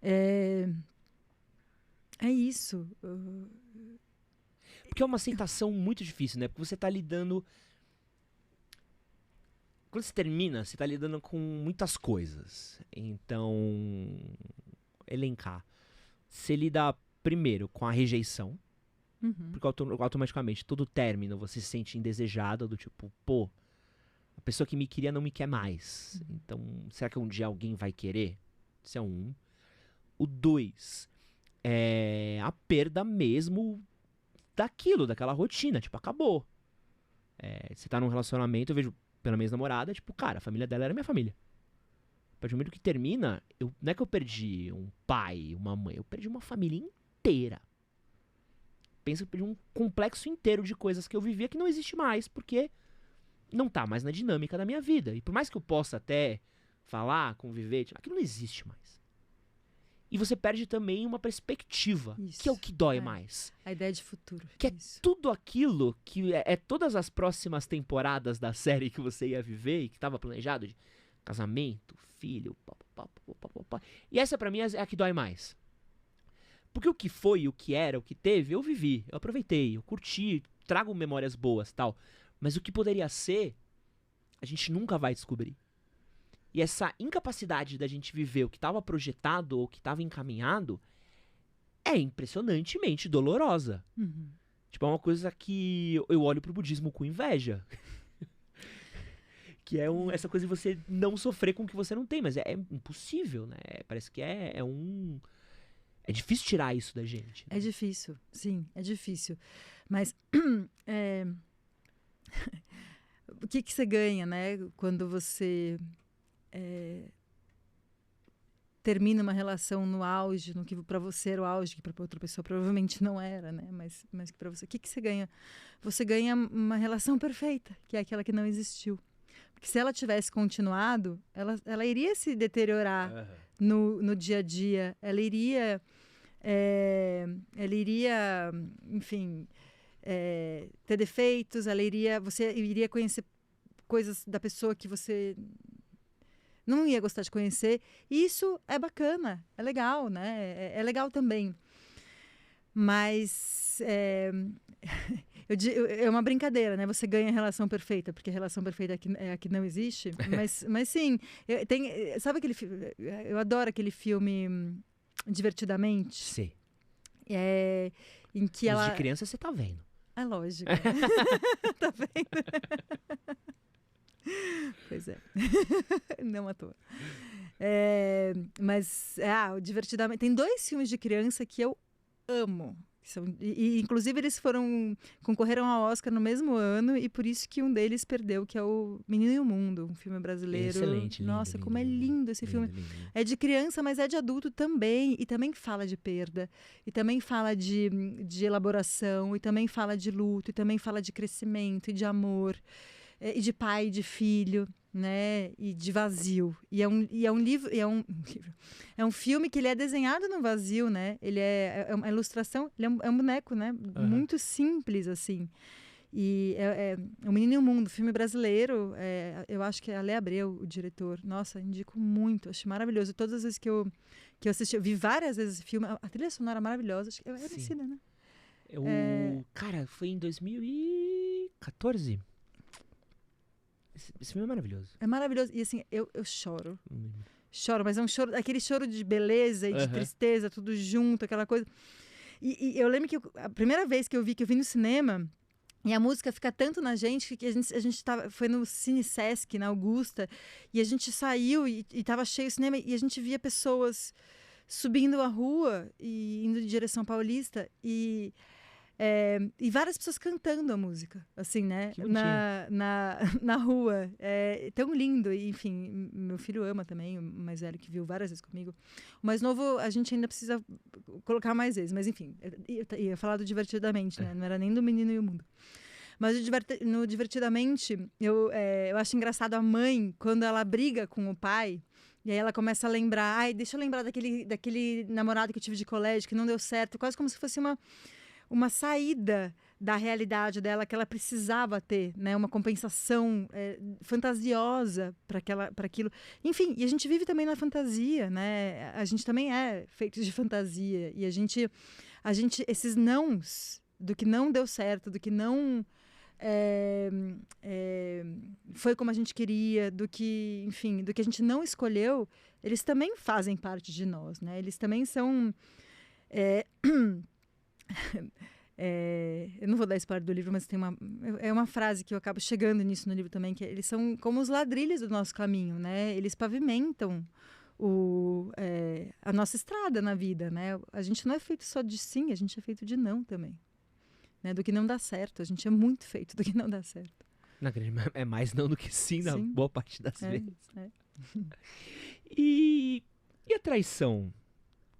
É isso. Porque é uma aceitação muito difícil, né? Porque você tá lidando... Quando você termina, você tá lidando com muitas coisas. Então, elencar. Você lida primeiro com a rejeição. Porque automaticamente, todo término, você se sente indesejado, do tipo, pô, a pessoa que me queria não me quer mais. Então, será que um dia alguém vai querer? Isso é um. O 2 é a perda mesmo daquela rotina, tipo, acabou. Você tá num relacionamento, eu vejo pela minha namorada, tipo, cara, a família dela era minha família. A partir do momento que termina, não é que eu perdi um pai, uma mãe, eu perdi uma família inteira. Penso que eu perdi um complexo inteiro de coisas que eu vivia que não existe mais, porque não tá mais na dinâmica da minha vida. E por mais que eu possa até falar, conviver, aquilo não existe mais. E você perde também uma perspectiva, que é o que dói mais. A ideia de futuro. Que é tudo aquilo que todas as próximas temporadas da série que você ia viver e que estava planejado, de casamento, filho, pá. E essa pra mim é a que dói mais. Porque o que foi, o que era, o que teve, eu vivi, eu aproveitei, eu curti, trago memórias boas e tal. Mas o que poderia ser, a gente nunca vai descobrir. E essa incapacidade da gente viver o que estava projetado ou que estava encaminhado é impressionantemente dolorosa. Tipo, é uma coisa que eu olho pro budismo com inveja. Que é essa coisa de você não sofrer com o que você não tem. Mas é impossível, né? Parece que é difícil tirar isso da gente. Né? É difícil, sim, é difícil. Mas o que você ganha, né? Quando você termina uma relação no auge, no que para você era o auge, que para outra pessoa provavelmente não era, né? Mas que para você, o que você ganha? Você ganha uma relação perfeita, que é aquela que não existiu. Porque se ela tivesse continuado, ela iria se deteriorar no dia a dia. Ela iria, enfim, ter defeitos. Você iria conhecer coisas da pessoa que você não ia gostar de conhecer. E isso é bacana, é legal, né? É legal também. Mas é uma brincadeira, né? Você ganha a relação perfeita, porque a relação perfeita é a que não existe. Mas sim, sabe aquele filme? Eu adoro aquele filme Divertidamente. Sim. Em que ela... de criança você tá vendo. É lógico. Tá vendo? Pois é. Não à toa. Mas o Divertidamente... Tem 2 filmes de criança que eu amo. Inclusive, eles concorreram ao Oscar no mesmo ano, e por isso que um deles perdeu, que é o Menino e o Mundo, um filme brasileiro. Excelente, lindo. Nossa, lindo, como é lindo esse filme. Lindo. É de criança, mas é de adulto também, e também fala de perda, e também fala de elaboração, e também fala de luto, e também fala de crescimento, e de amor, e de pai, e de filho, né, e de vazio. E é um livro, é um filme que ele é desenhado no vazio, né? Ele é uma ilustração, ele é um boneco, né? Muito simples, assim. E é O Menino e o Mundo, filme brasileiro. Eu acho que é Ale Abreu, o diretor. Nossa, indico muito, achei maravilhoso. Todas as vezes que eu assisti, eu vi várias vezes esse filme. A trilha sonora maravilhosa. Acho que é Emicida, né? Cara, foi em 2014. Esse filme é maravilhoso. É maravilhoso. E assim, eu choro. Choro, mas é um choro, aquele choro de beleza e de tristeza, tudo junto, aquela coisa. E eu lembro que a primeira vez que eu vi no cinema, e a música fica tanto na gente que a gente foi no Cine Sesc, na Augusta, e a gente saiu e tava cheio o cinema, e a gente via pessoas subindo a rua e indo em direção Paulista, e várias pessoas cantando a música, assim, né? Na rua. É tão lindo. E, enfim, meu filho ama também, o mais velho, que viu várias vezes comigo. O mais novo, a gente ainda precisa colocar mais vezes. Mas, enfim, eu ia falar do Divertidamente, né? Não era nem do Menino e o Mundo. Mas no Divertidamente, eu acho engraçado a mãe, quando ela briga com o pai, e aí ela começa a lembrar, deixa eu lembrar daquele namorado que eu tive de colégio, que não deu certo, quase como se fosse uma saída da realidade dela que ela precisava ter, né? Uma compensação fantasiosa para aquilo. Enfim, e a gente vive também na fantasia, né? A gente também é feito de fantasia, e a gente esses nãos do que não deu certo, do que não foi como a gente queria, do que a gente não escolheu, eles também fazem parte de nós, né? Eles também são eu não vou dar spoiler do livro, mas tem uma frase que eu acabo chegando nisso no livro também, que eles são como os ladrilhos do nosso caminho, né? Eles pavimentam a nossa estrada na vida, né? A gente não é feito só de sim, a gente é feito de não também, né? Do que não dá certo, a gente é muito feito do que não dá certo. É mais não do que sim, na boa parte das vezes. E a traição?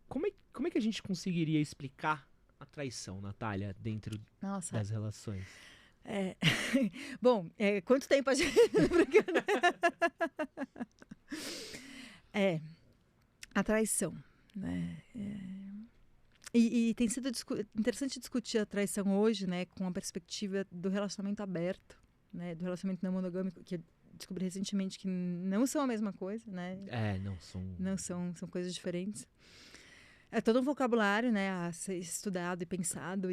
Como é que a gente conseguiria explicar a traição, Natália, dentro das relações? Bom, quanto tempo a gente... a traição, né? E tem sido interessante discutir a traição hoje, né, com a perspectiva do relacionamento aberto, né, do relacionamento não monogâmico, que eu descobri recentemente que não são a mesma coisa, né? Não são coisas diferentes. É todo um vocabulário, né, a ser estudado e pensado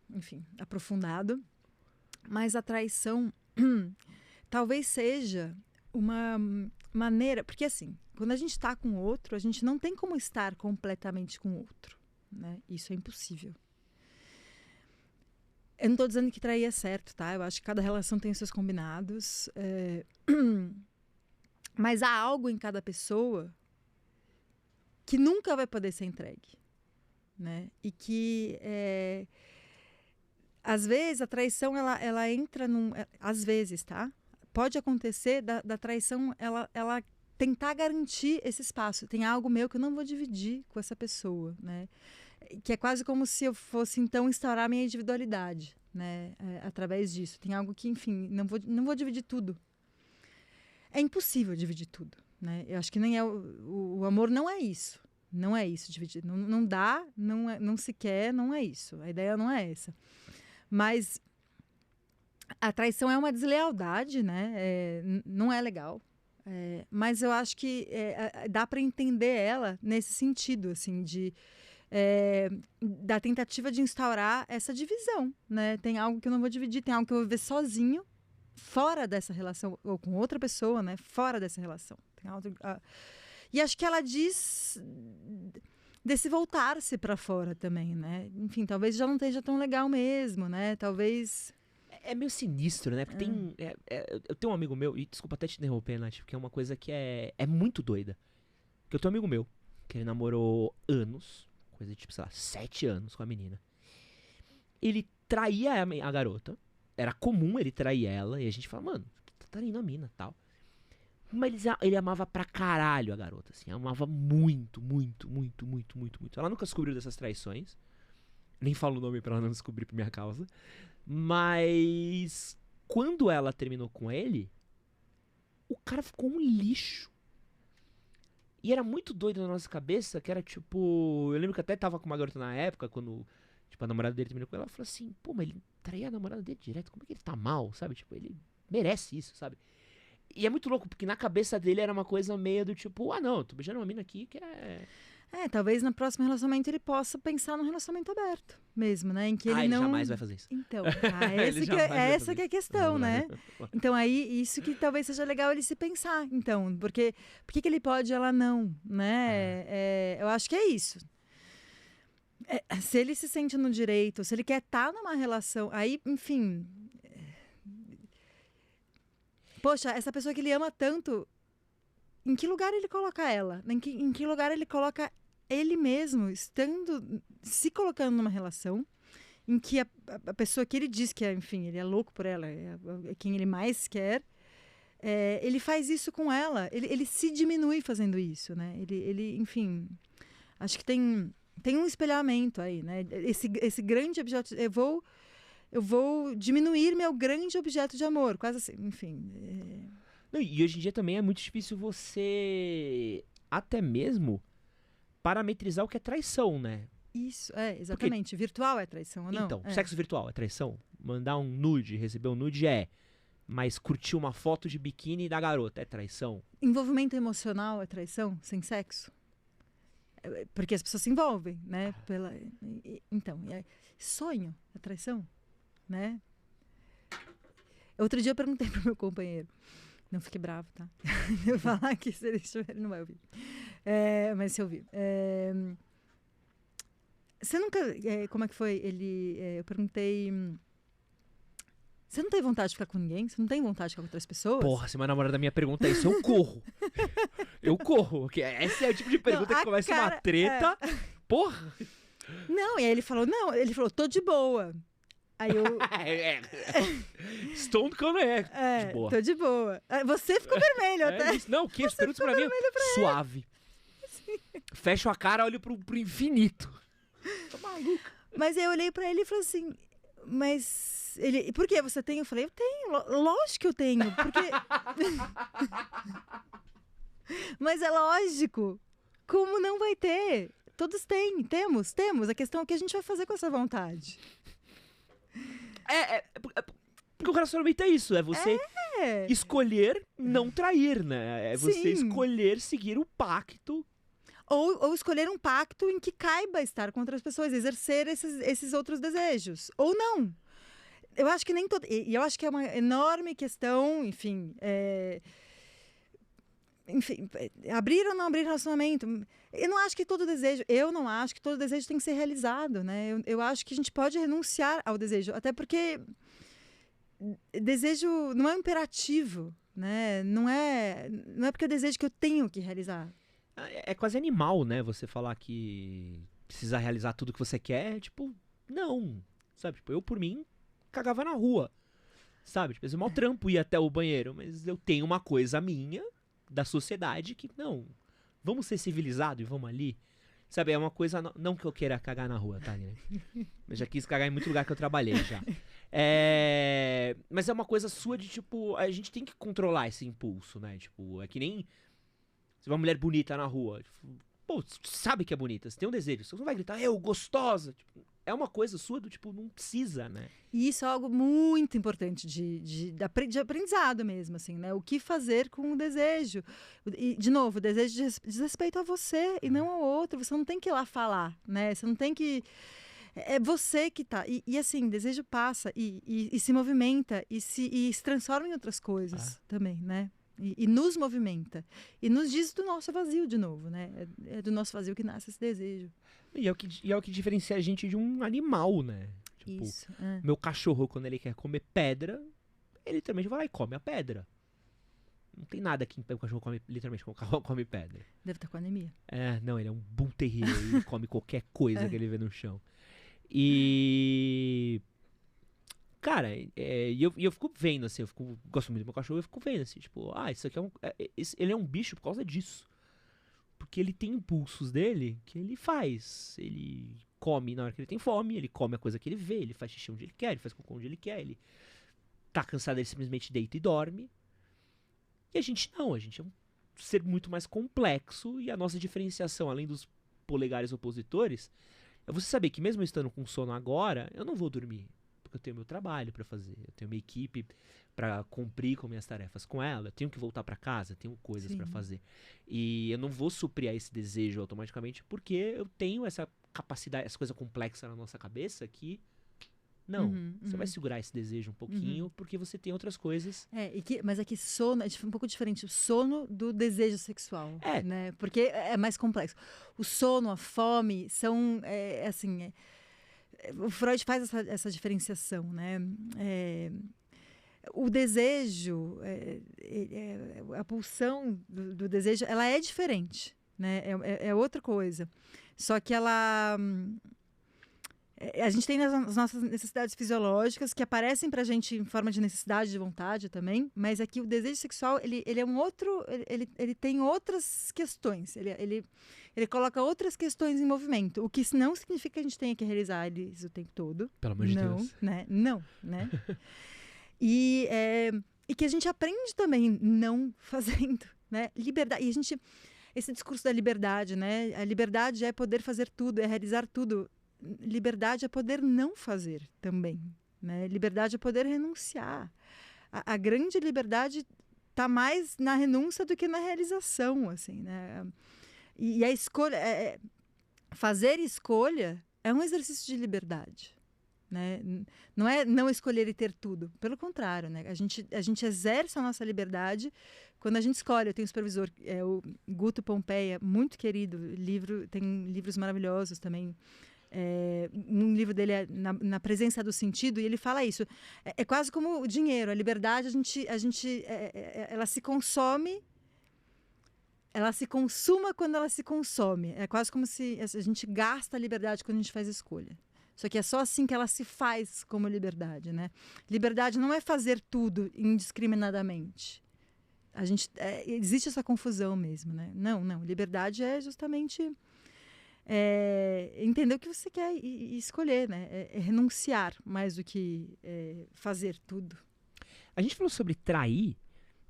enfim, aprofundado. Mas a traição talvez seja uma maneira... Porque, assim, quando a gente está com o outro, a gente não tem como estar completamente com o outro, né? Isso é impossível. Eu não estou dizendo que trair é certo, tá? Eu acho que cada relação tem os seus combinados. Mas há algo em cada pessoa que nunca vai poder ser entregue, né? E que às vezes a traição ela entra às vezes, tá? Pode acontecer da traição ela tentar garantir esse espaço. Tem algo meu que eu não vou dividir com essa pessoa, né? Que é quase como se eu fosse então instaurar a minha individualidade, né? Através disso. Tem algo que, enfim, não vou dividir tudo. É impossível dividir tudo, né? Eu acho que nem o amor não é isso. Não é isso, dividir. Não dá, não se quer, não é isso. A ideia não é essa. Mas a traição é uma deslealdade, né? Não é legal. Mas eu acho que dá para entender ela nesse sentido, assim, da tentativa de instaurar essa divisão, né? Tem algo que eu não vou dividir, tem algo que eu vou viver sozinho, fora dessa relação, ou com outra pessoa, né? Fora dessa relação. E acho que ela diz desse voltar-se para fora também, né? Enfim, talvez já não esteja tão legal mesmo, né? Talvez... É meio sinistro, né? Porque eu tenho um amigo meu, e desculpa até te interromper, Nath, porque é uma coisa que é muito doida. Que eu tenho um amigo meu, que ele namorou anos coisa de, tipo, sei lá, 7 anos com a menina. Ele traía a garota. Era comum ele trair ela. E a gente fala, mano, tá traindo a mina e tal. Mas ele amava pra caralho a garota, assim. Amava muito, muito, muito, muito, muito, muito. Ela nunca descobriu dessas traições. Nem falo o nome pra ela não descobrir por minha causa. Mas quando ela terminou com ele, o cara ficou um lixo. E era muito doido na nossa cabeça, que era tipo... Eu lembro que até tava com uma garota na época, quando tipo, a namorada dele terminou com ela. Ela falou assim, pô, mas ele traía a namorada dele direto. Como é que ele tá mal, sabe? Tipo, ele merece isso, sabe? E é muito louco, porque na cabeça dele era uma coisa meio do tipo... Ah, não, eu tô beijando uma mina aqui que é... Talvez no próximo relacionamento ele possa pensar num relacionamento aberto mesmo, né? Em que ele não... jamais vai fazer isso. Então, essa que é a questão, né? Então aí, isso que talvez seja legal ele se pensar, então. Porque por que ele pode e ela não, né? Eu acho que é isso. Se ele se sente no direito, se ele quer estar numa relação, aí, enfim... Poxa, essa pessoa que ele ama tanto... Em que lugar ele coloca ela? Em que lugar ele coloca ele mesmo, se colocando numa relação em que a pessoa que ele diz que é, enfim, ele é louco por ela, é quem ele mais quer, ele faz isso com ela, ele se diminui fazendo isso, né? Ele enfim, acho que tem um espelhamento aí, né? Esse grande objeto, eu vou diminuir meu grande objeto de amor, quase assim, enfim... Não, e hoje em dia também é muito difícil você até mesmo parametrizar o que é traição, né? Isso, exatamente. Porque... Virtual é traição ou não? Então, sexo virtual é traição? Mandar um nude, receber um nude mas curtir uma foto de biquíni da garota é traição? Envolvimento emocional é traição sem sexo? Porque as pessoas se envolvem, né? Então, sonho é traição, né? Outro dia eu perguntei pro meu companheiro. Não fique bravo, tá? Eu vou falar aqui, se ele estiver, ele não vai ouvir. Mas se ouvir. Você nunca... como é que foi? Eu perguntei... Você não tem vontade de ficar com ninguém? Você não tem vontade de ficar com outras pessoas? Porra, se uma namorada minha pergunta isso, eu corro. Eu corro. Porque esse é o tipo de pergunta que começa uma treta. Porra! Não, e aí ele falou, tô de boa. Aí eu... Stone Connect. De boa. Tô de boa. Você ficou vermelho até. Isso. Não, o que? As perguntas pra mim suave. Sim. Fecho a cara, olho pro infinito. Tô maluco. Mas aí eu olhei pra ele e falei assim, mas... Ele, por que você tem? Eu falei, eu tenho. Lógico que eu tenho. Porque... Mas é lógico. Como não vai ter? Todos têm. Temos. A questão é o que a gente vai fazer com essa vontade. Porque o relacionamento é isso, é você escolher não trair, né? É você escolher seguir o pacto. Ou escolher um pacto em que caiba estar com outras pessoas, exercer esses outros desejos. Ou não. Eu acho que nem todo... E eu acho que é uma enorme questão, enfim... Enfim, abrir ou não abrir relacionamento. Eu não acho que todo desejo tem que ser realizado, né? Eu acho que a gente pode renunciar ao desejo, até porque desejo não é um imperativo, né? Não é porque eu desejo que eu tenho que realizar. É quase animal, né? Você falar que precisa realizar tudo que você quer, tipo, não, sabe? Tipo, eu, por mim, cagava na rua, sabe? Tipo, é mau trampo ir até o banheiro, mas eu tenho uma coisa minha... da sociedade que, não, vamos ser civilizados e vamos ali. Sabe, é uma coisa, não que eu queira cagar na rua, tá, né? Eu já quis cagar em muito lugar que eu trabalhei já. Mas é uma coisa sua de, tipo, a gente tem que controlar esse impulso, né? Tipo, é que nem se uma mulher bonita na rua, tipo, pô, você sabe que é bonita, você tem um desejo, você não vai gritar, gostosa, tipo, é uma coisa sua do tipo, não precisa, né? E isso é algo muito importante de aprendizado mesmo, assim, né? O que fazer com o desejo. E, de novo, o desejo diz respeito a você e não ao outro. Você não tem que ir lá falar, né? Você não tem que... É você que tá... E assim, desejo passa e se movimenta e se transforma em outras coisas também, né? E nos movimenta. E nos diz do nosso vazio de novo, né? É do nosso vazio que nasce esse desejo. E é o que diferencia a gente de um animal, né? Tipo, isso. Meu cachorro, quando ele quer comer pedra, ele também vai lá e come a pedra. Não tem nada que o cachorro come, literalmente, o cachorro come pedra. Deve estar com anemia. Não, ele é um bull terrier, ele come qualquer coisa que ele vê no chão. E... Cara, eu fico vendo, assim, gosto muito do meu cachorro, eu fico vendo, assim, tipo, isso aqui ele é um bicho por causa disso. Porque ele tem impulsos dele que ele faz. Ele come na hora que ele tem fome, ele come a coisa que ele vê, ele faz xixi onde ele quer, ele faz cocô onde ele quer, ele tá cansado, ele simplesmente deita e dorme. E a gente não, a gente é um ser muito mais complexo e a nossa diferenciação, além dos polegares opositores, é você saber que mesmo eu estando com sono agora, eu não vou dormir. Porque eu tenho meu trabalho pra fazer, eu tenho minha equipe pra cumprir com minhas tarefas com ela, eu tenho que voltar pra casa, tenho coisas pra fazer. E eu não vou suprir esse desejo automaticamente porque eu tenho essa capacidade, essa coisa complexa na nossa cabeça que não, você vai segurar esse desejo um pouquinho porque você tem outras coisas. Mas aqui sono é um pouco diferente. O sono do desejo sexual, né? Porque é mais complexo. O sono, a fome são, o Freud faz essa diferenciação, né? O desejo, a pulsão do desejo, ela é diferente, né? É outra coisa. Só que ela... a gente tem as nossas necessidades fisiológicas que aparecem pra gente em forma de necessidade de vontade também, mas aqui o desejo sexual, ele é um outro... Ele tem outras questões. Ele coloca outras questões em movimento, o que não significa que a gente tenha que realizar eles o tempo todo. Pelo amor de Deus. Não, né? E que a gente aprende também não fazendo, né? Liberdade. E esse discurso da liberdade, né? A liberdade é poder fazer tudo, é realizar tudo. Liberdade é poder não fazer também, né? Liberdade é poder renunciar. A grande liberdade está mais na renúncia do que na realização, assim, né? E a escolha, fazer escolha é um exercício de liberdade, né? Não é não escolher e ter tudo, pelo contrário, né? A gente exerce a nossa liberdade quando a gente escolhe. Eu tenho um supervisor, o Guto Pompeia, muito querido, tem livros maravilhosos também. Um livro dele é na presença do sentido, e ele fala isso. É quase como o dinheiro, a liberdade, ela se consome. Ela se consuma quando ela se consome. É quase como se a gente gasta a liberdade quando a gente faz escolha. Só que é só assim que ela se faz como liberdade, né? Liberdade não é fazer tudo indiscriminadamente. Existe essa confusão mesmo, né? Não. Liberdade é justamente entender o que você quer e escolher, né? É renunciar mais do que fazer tudo. A gente falou sobre trair,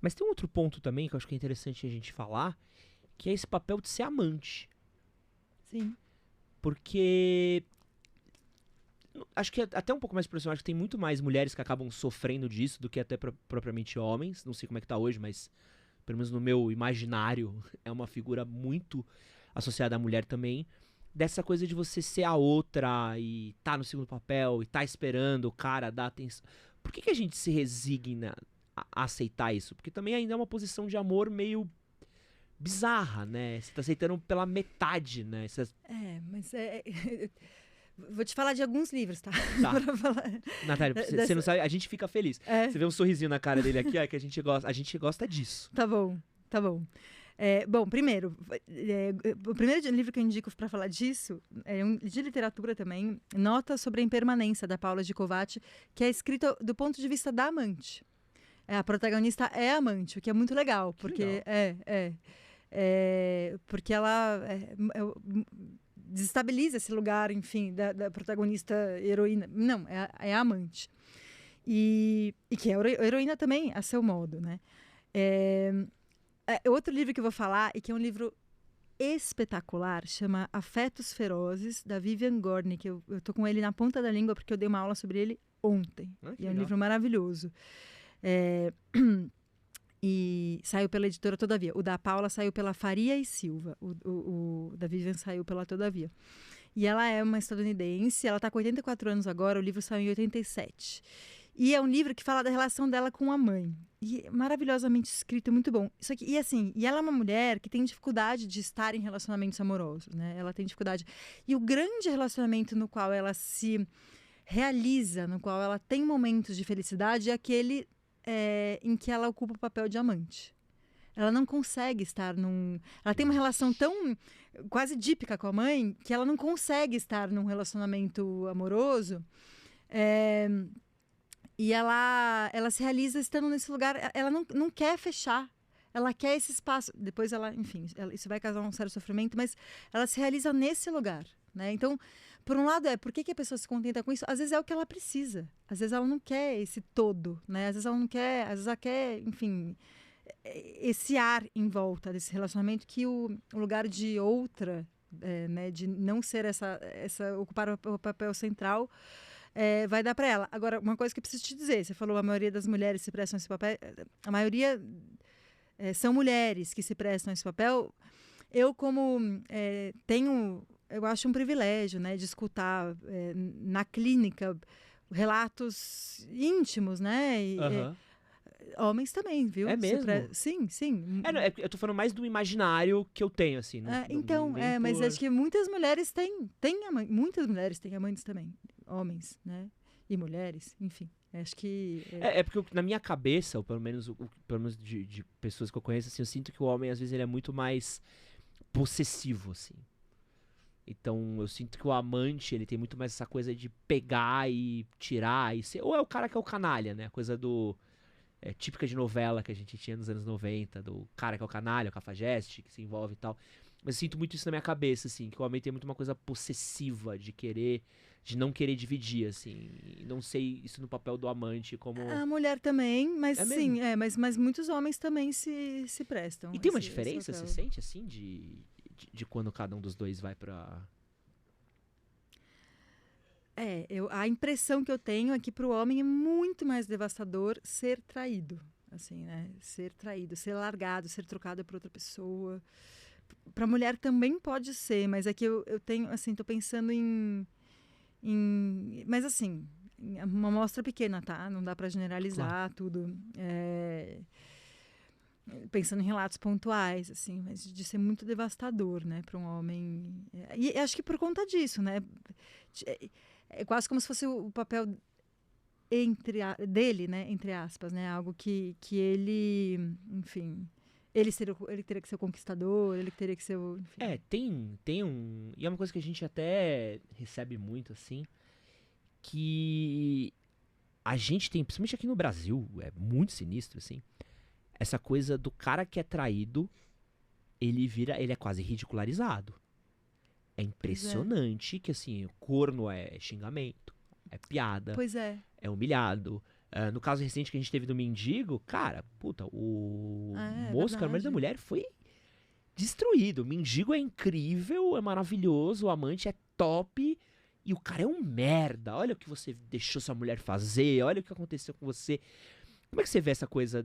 mas tem um outro ponto também que eu acho que é interessante a gente falar, que é esse papel de ser amante. Sim. Porque acho que até um pouco mais profissional, acho que tem muito mais mulheres que acabam sofrendo disso do que até propriamente homens. Não sei como é que tá hoje, mas pelo menos no meu imaginário é uma figura muito associada à mulher também. Dessa coisa de você ser a outra e tá no segundo papel e tá esperando o cara dar atenção. Por que a gente se resigna a aceitar isso? Porque também ainda é uma posição de amor meio bizarra, né? Você tá aceitando pela metade, né? Mas vou te falar de alguns livros, tá? Pra falar. Natália, você não sabe, a gente fica feliz. Você vê um sorrisinho na cara dele aqui, que a gente gosta disso. Tá bom. Bom, primeiro, o primeiro livro que eu indico para falar disso é de literatura também, Nota sobre a Impermanência, da Paula Gikovati, que é escrita do ponto de vista da amante. A protagonista é amante, o que é muito legal, porque porque ela desestabiliza esse lugar, enfim, da protagonista heroína. Não, é a amante. E que é heroína também, a seu modo, né? Outro livro que eu vou falar, e que é um livro espetacular, chama Afetos Ferozes, da Vivian Gornick, que eu tô com ele na ponta da língua porque eu dei uma aula sobre ele ontem. E é um livro maravilhoso. E saiu pela editora Todavia. O da Paula saiu pela Faria e Silva. O da Vivian saiu pela Todavia. E ela é uma estadunidense, ela está com 84 anos agora, o livro saiu em 87. E é um livro que fala da relação dela com a mãe. E maravilhosamente escrito, muito bom. E ela é uma mulher que tem dificuldade de estar em relacionamentos amorosos, né? Ela tem dificuldade. E o grande relacionamento no qual ela se realiza, no qual ela tem momentos de felicidade, é aquele em que ela ocupa o papel de amante. ela não consegue estar num... Ela tem uma relação tão quase dípica com a mãe que ela não consegue estar num relacionamento amoroso. E ela se realiza estando nesse lugar. Ela não quer fechar. Ela quer esse espaço. Depois ela, enfim, isso vai causar um sério sofrimento, mas ela se realiza nesse lugar, né? Então, por um lado, por que a pessoa se contenta com isso? Às vezes é o que ela precisa. Às vezes ela não quer esse todo, né? Às vezes ela não quer, às vezes ela quer, enfim, esse ar em volta desse relacionamento que o lugar de outra, né, de não ser essa ocupar o papel central, vai dar para ela. Agora, uma coisa que eu preciso te dizer, você falou a maioria das mulheres se prestam esse papel, a maioria são mulheres que se prestam esse papel. Eu, como eu acho um privilégio, né, de escutar na clínica relatos íntimos, né? Homens também, viu? É mesmo? Sim, sim. Eu tô falando mais do imaginário que eu tenho, assim. Mas acho que muitas mulheres têm muitas mulheres têm amantes também. Homens, né? E mulheres, enfim. Acho que... porque na minha cabeça, ou pelo menos de pessoas que eu conheço, assim, eu sinto que o homem, às vezes, ele é muito mais possessivo, assim. Então, eu sinto que o amante, ele tem muito mais essa coisa de pegar e tirar e ser... Ou é o cara que é o canalha, né? A coisa do... típica de novela que a gente tinha nos anos 90, do cara que é o canalha, o cafajeste, que se envolve e tal. Mas eu sinto muito isso na minha cabeça, assim, que o homem tem muito uma coisa possessiva de não querer dividir, assim. E não sei isso no papel do amante como... A mulher também, mas sim, mas muitos homens também se prestam. E tem uma diferença, você sente, assim, de quando cada um dos dois vai pra... A impressão que eu tenho é que para o homem é muito mais devastador ser traído, assim, né? Ser traído, ser largado, ser trocado por outra pessoa. Para a mulher também pode ser, mas é que eu tenho, assim, tô pensando mas assim, uma amostra pequena, tá? Não dá para generalizar tudo. Pensando em relatos pontuais, assim, mas de ser muito devastador, né, para um homem. E acho que por conta disso, né? É quase como se fosse o papel dele, né, entre aspas, né, algo que ele, enfim, ele teria que ser o conquistador, ele teria que ser o... Enfim. Tem um... E é uma coisa que a gente até recebe muito, assim, que a gente tem, principalmente aqui no Brasil, é muito sinistro, assim, essa coisa do cara que é traído, ele é quase ridicularizado. É impressionante que, assim, o corno é xingamento, é piada, é humilhado. No caso recente que a gente teve do mendigo, cara, puta, o moço, que era o marido da mulher, foi destruído. O mendigo é incrível, é maravilhoso, o amante é top, e o cara é um merda. Olha o que você deixou sua mulher fazer, olha o que aconteceu com você. Como é que você vê essa coisa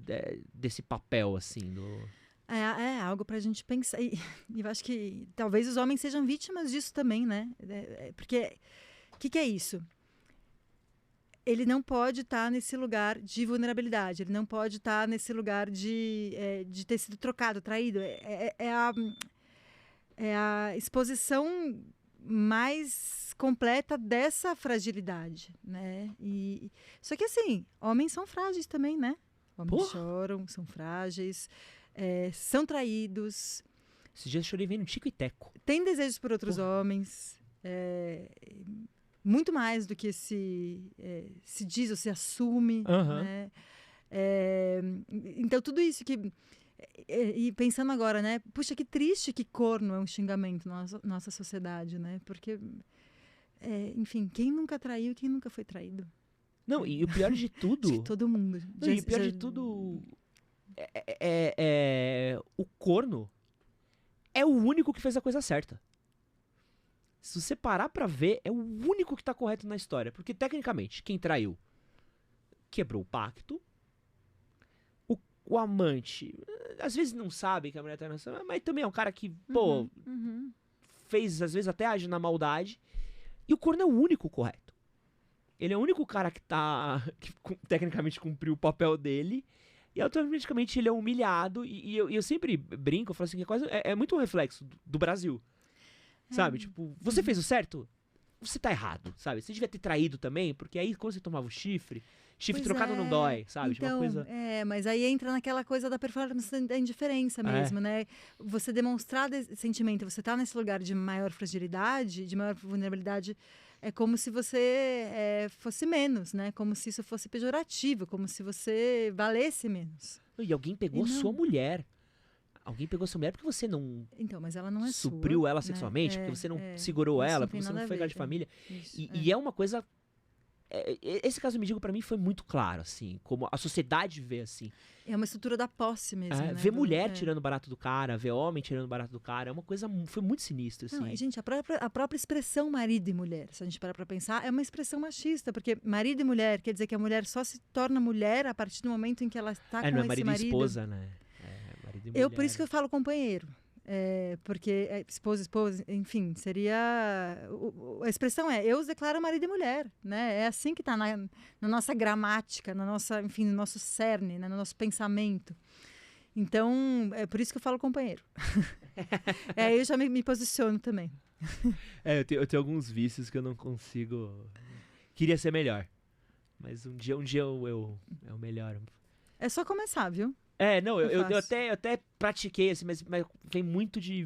desse papel, assim, É algo pra gente pensar. E eu acho que talvez os homens sejam vítimas disso também, né? Porque o que é isso? Ele não pode estar nesse lugar de vulnerabilidade. Ele não pode estar nesse lugar de ter sido trocado, traído. É a exposição mais completa dessa fragilidade, né? Só que assim, homens são frágeis também, né? Homens choram, são frágeis. São traídos. Esses dias eu chorei vendo Tico e Teco. Tem desejos por outros homens. Muito mais do que se diz ou se assume. Né? Então, tudo isso que... E pensando agora, né? Puxa, que triste que corno é um xingamento na nossa sociedade, né? Porque, enfim, quem nunca traiu, quem nunca foi traído? Não, e o pior de tudo... Acho que todo mundo. E o pior de tudo... o corno é o único que fez a coisa certa. Se você parar pra ver, é o único que tá correto na história. Porque, tecnicamente, quem traiu quebrou o pacto. O amante, às vezes não sabe que a mulher tá nessa, mas também é um cara que, fez, às vezes até age na maldade. E o corno é o único correto. Ele é o único cara que tecnicamente cumpriu o papel dele. E automaticamente ele é humilhado. E eu sempre brinco, eu falo assim, que é muito um reflexo do Brasil. Sabe? Tipo, você fez o certo? você tá errado, sabe? Você devia ter traído também, porque aí quando você tomava o chifre Pois trocado não dói, sabe? Tipo, Então, uma coisa... mas aí entra naquela coisa da performance da indiferença mesmo, né? Você demonstrar sentimento, você tá nesse lugar de maior fragilidade, de maior vulnerabilidade, é como se você fosse menos, né? Como se isso fosse pejorativo, como se você valesse menos. E alguém pegou sua mulher. Alguém pegou sua mulher porque você não... Então, mas ela não é supriu sua, ela né? sexualmente, porque você não segurou ela, porque você não foi cara de família. E é uma coisa... esse caso do mendigo, pra mim, foi muito claro, assim, como a sociedade vê, assim. É uma estrutura da posse mesmo, né? Ver mulher tirando barato do cara, ver homem tirando barato do cara, é uma coisa... Foi muito sinistra, assim. Não, gente, a própria expressão marido e mulher, se a gente parar pra pensar, é uma expressão machista, porque marido e mulher quer dizer que a mulher só se torna mulher a partir do momento em que ela está com não é esse marido marido. E esposa, né? Marido e mulher. Por isso que eu falo companheiro. Porque esposa, enfim, seria... A expressão eu os declaro marido e mulher, né? É assim que está na nossa gramática, enfim, no nosso cerne, né? No nosso pensamento. Então, é por isso que eu falo companheiro. Eu já me posiciono também. Eu tenho alguns vícios que eu não consigo... Queria ser melhor. Mas um dia eu melhoro. É só começar, viu? Eu até pratiquei, assim, mas vem muito de...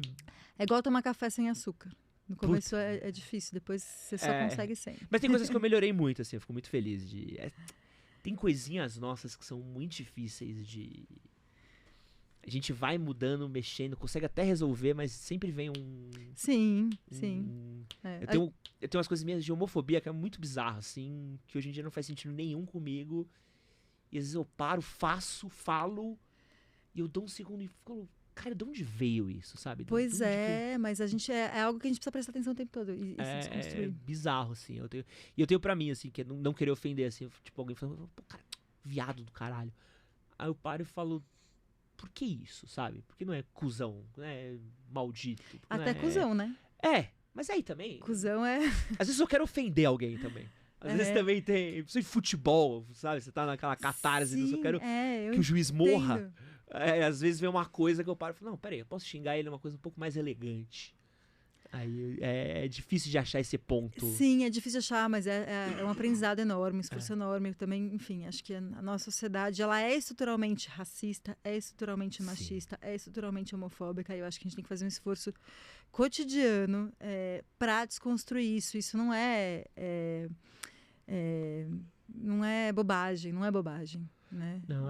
É igual tomar café sem açúcar. No começo é difícil, depois você só consegue sem. Mas tem coisas que eu melhorei muito, assim, eu fico muito feliz de... tem coisinhas nossas que são muito difíceis de... A gente vai mudando, mexendo, consegue até resolver, mas sempre vem um... Sim. Eu tenho umas coisas minhas de homofobia que é muito bizarro, assim, que hoje em dia não faz sentido nenhum comigo. E às vezes eu paro, falo, e eu dou um segundo e fico, cara, de onde veio isso, sabe? Pois mas a gente é algo que a gente precisa prestar atenção o tempo todo e se desconstruir. É bizarro, assim. Eu tenho pra mim, assim, que é não querer ofender, assim, tipo, alguém falando, pô, cara, viado do caralho. Aí eu paro e falo, por que isso, sabe? Por que não é cuzão, não é maldito? Até cuzão, né? Mas aí também... Cuzão Às vezes eu quero ofender alguém também. Às vezes também tem... Precisa de futebol, sabe? Você tá naquela catarse, Sim, eu só quero que o juiz morra. entendo. Às vezes vem uma coisa que eu paro e falo, não, peraí, eu posso xingar ele uma coisa um pouco mais elegante. Aí é difícil de achar esse ponto. Sim, é difícil de achar, mas é um aprendizado enorme, um esforço enorme. Eu também, enfim, acho que a nossa sociedade, ela é estruturalmente racista, é estruturalmente machista, é estruturalmente homofóbica, e eu acho que a gente tem que fazer um esforço cotidiano para desconstruir isso. Isso não não é bobagem, né? Não,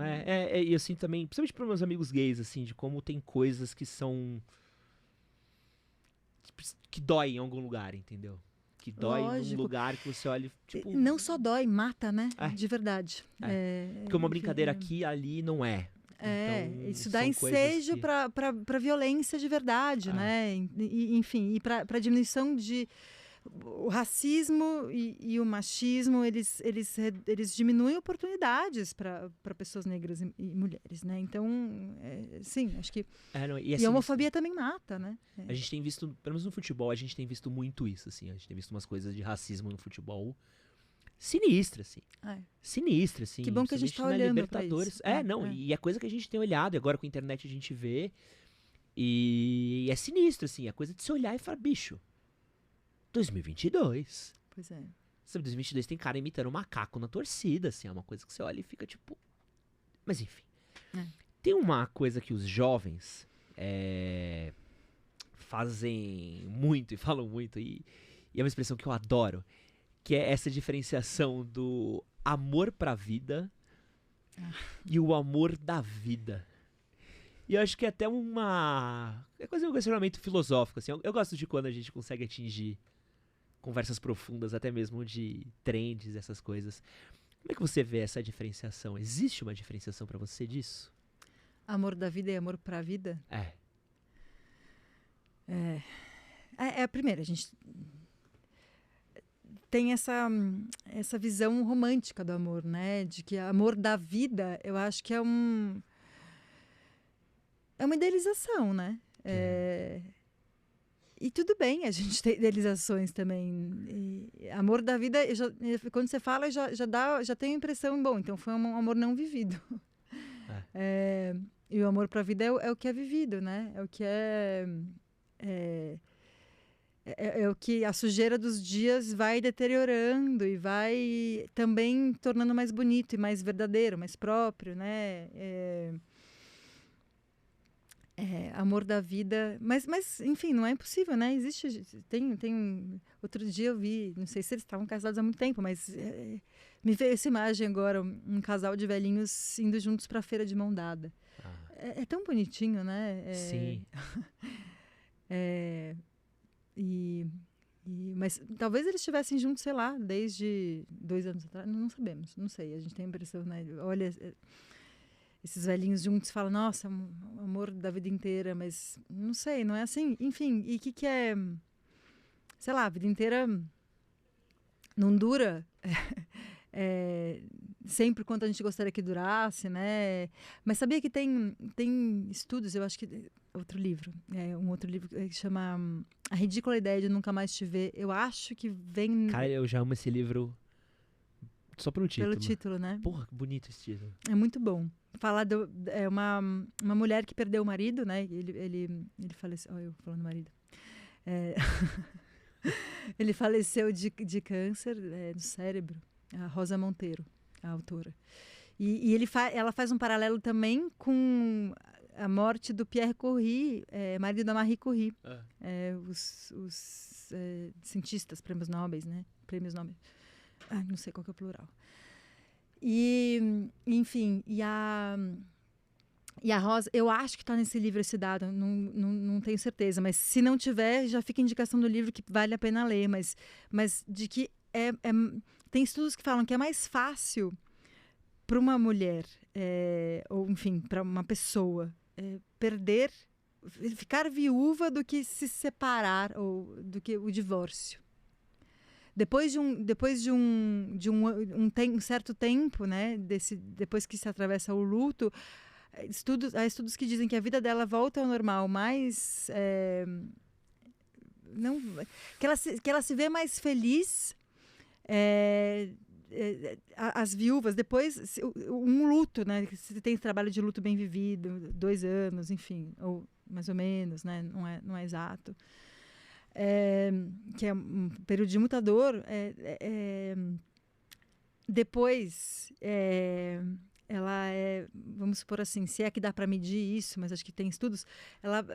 e assim também, principalmente para meus amigos gays, assim, de como tem coisas que são... que dói em algum lugar, entendeu? Que dói em um lugar que você olha, tipo... Não só dói, mata, né? De verdade. Porque uma brincadeira aqui, ali, não é. Então, isso dá ensejo para violência de verdade, né? Enfim, e para diminuição de... O racismo e o machismo, eles diminuem oportunidades para pessoas negras e mulheres, né? Então, sim, acho que... E a homofobia também mata, né? A gente tem visto, pelo menos no futebol, a gente tem visto muito isso, assim. A gente tem visto umas coisas de racismo no futebol sinistra, assim. Sinistra, assim. Que bom que a gente tá olhando pra isso. E é coisa que a gente tem olhado, e agora com a internet a gente vê. E é sinistro, assim. É coisa de se olhar e falar, bicho... 2022. Pois é. Sabe, 2022 tem cara imitando um macaco na torcida, assim, é uma coisa que você olha e fica tipo... Mas enfim. Tem uma coisa que os jovens fazem muito e falam muito, e é uma expressão que eu adoro, que é essa diferenciação do amor pra vida e o amor da vida. E eu acho que é até é quase um questionamento filosófico, assim. Eu gosto de quando a gente consegue atingir conversas profundas, até mesmo de trends, essas coisas. Como é que você vê essa diferenciação? Existe uma diferenciação pra você disso? Amor da vida e amor pra vida? Primeiro, a gente tem essa visão romântica do amor, né? De que amor da vida, eu acho que é uma idealização, né? E tudo bem a gente ter idealizações também. Amor da vida, quando você fala, já tem a impressão, bom, então foi um amor não vivido. E o amor para a vida é o que é vivido, né? É o que é é o que a sujeira dos dias vai deteriorando e vai também tornando mais bonito e mais verdadeiro, mais próprio, né? Amor da vida, mas enfim, não é impossível, né? Existe, outro dia eu vi, não sei se eles estavam casados há muito tempo, mas me veio essa imagem agora, um casal de velhinhos indo juntos para a feira de mão dada. É tão bonitinho, né? Sim. Mas talvez eles estivessem juntos, sei lá, desde 2 anos atrás, não sabemos, não sei, a gente tem a impressão, né? Olha, esses velhinhos juntos falam, nossa, amor da vida inteira, mas não sei, não é assim. Enfim, e o que é, sei lá, a vida inteira não dura sempre quanto a gente gostaria que durasse, né? Mas sabia que tem estudos, eu acho que um outro livro que chama A Ridícula Ideia de Nunca Mais Te Ver, eu acho que vem... Cara, eu já amo esse livro só pelo título. Pelo título, né? Porra, que bonito esse título. É muito bom. Fala uma mulher que perdeu o marido, né? Ele faleceu... Olha, eu falando marido. Ele faleceu de câncer no cérebro. A Rosa Monteiro, a autora. E ela faz um paralelo também com a morte do Pierre Curie, marido da Marie Curie. Os cientistas, prêmios Nobel, né? Prêmios Nobel. Não sei qual que é o plural. Enfim, e a Rosa, eu acho que está nesse livro esse dado, não tenho certeza, mas se não tiver, já fica indicação do livro que vale a pena ler, mas de que tem estudos que falam que é mais fácil para uma mulher, ou enfim, para uma pessoa, ficar viúva do que se separar, ou do que o divórcio. Depois de um certo tempo, né, depois que se atravessa o luto, há estudos que dizem que a vida dela volta ao normal, mas que ela se vê mais feliz. As viúvas, depois um luto, né? Se tem trabalho de luto bem vivido, 2 anos, enfim, ou mais ou menos, né? Não é exato. Que é um período de muita dor. Depois, ela vamos supor assim, se é que dá para medir isso, mas acho que tem estudos, ela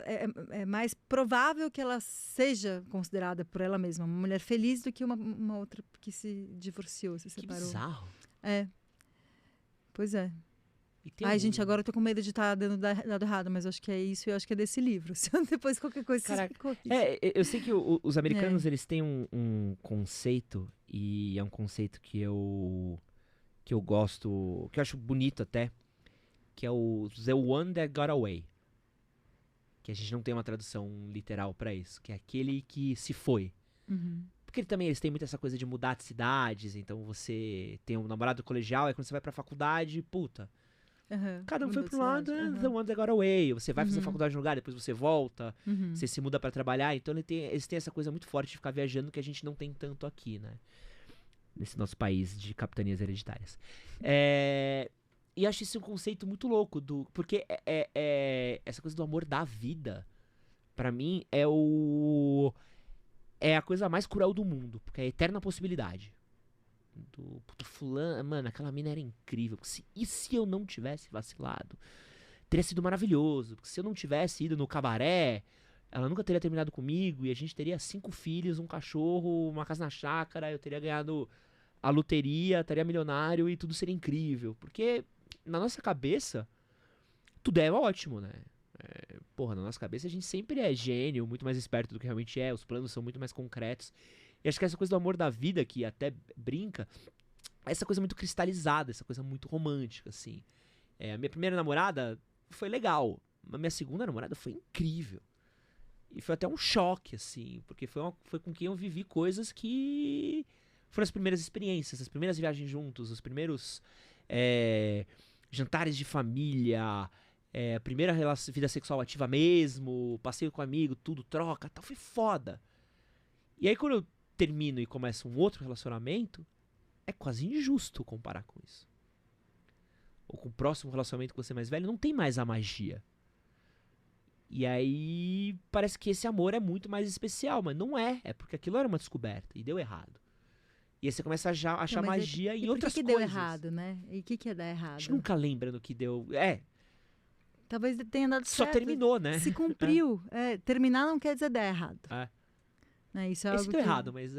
é mais provável que ela seja considerada por ela mesma uma mulher feliz do que uma outra que se divorciou, se separou. Que bizarro. Pois é. Gente, agora eu tô com medo de estar dando dado errado, mas eu acho que é isso e eu acho que é desse livro. Se depois qualquer coisa você me corrige. Eu sei que os americanos, eles têm um conceito, e é um conceito que eu gosto, que eu acho bonito até, que é o The One That Got Away. Que a gente não tem uma tradução literal pra isso, que é aquele que se foi. Uhum. Porque eles têm muito essa coisa de mudar de cidades, então você tem um namorado colegial, aí quando você vai pra faculdade, puta... Cada um foi pro lado, The One That Got Away. Você vai fazer faculdade no lugar, depois você volta, você se muda pra trabalhar. Então eles têm essa coisa muito forte de ficar viajando que a gente não tem tanto aqui, né? Nesse nosso país de capitanias hereditárias. E acho isso um conceito muito louco, porque essa coisa do amor da vida, pra mim, é a coisa mais cruel do mundo, porque é a eterna possibilidade. Do fulano, mano, aquela mina era incrível. E se eu não tivesse vacilado? Teria sido maravilhoso. Porque se eu não tivesse ido no cabaré, ela nunca teria terminado comigo. E a gente teria 5 filhos, um cachorro, uma casa na chácara. Eu teria ganhado a loteria, estaria milionário e tudo seria incrível. Porque na nossa cabeça, tudo é ótimo, né? Na nossa cabeça a gente sempre é gênio, muito mais esperto do que realmente é. Os planos são muito mais concretos. E acho que essa coisa do amor da vida, que até brinca, é essa coisa muito cristalizada, essa coisa muito romântica, assim. A minha primeira namorada foi legal, mas minha segunda namorada foi incrível. E foi até um choque, assim, porque foi com quem eu vivi coisas que foram as primeiras experiências, as primeiras viagens juntos, os primeiros jantares de família, a primeira vida sexual ativa mesmo, passeio com amigo, tudo, troca, tal, foi foda. E aí quando eu termino e começo um outro relacionamento, é quase injusto comparar com isso. Ou com o próximo relacionamento que você é mais velho, não tem mais a magia. E aí parece que esse amor é muito mais especial, mas não é. É porque aquilo era uma descoberta e deu errado. E aí você começa a achar magia em outras coisas. Por que deu errado, né? E o que ia dar errado? A gente nunca lembra no que deu... Talvez tenha dado só certo. terminou, né? Se cumpriu. Terminar não quer dizer dar errado. Isso é esse algo deu que... errado, mas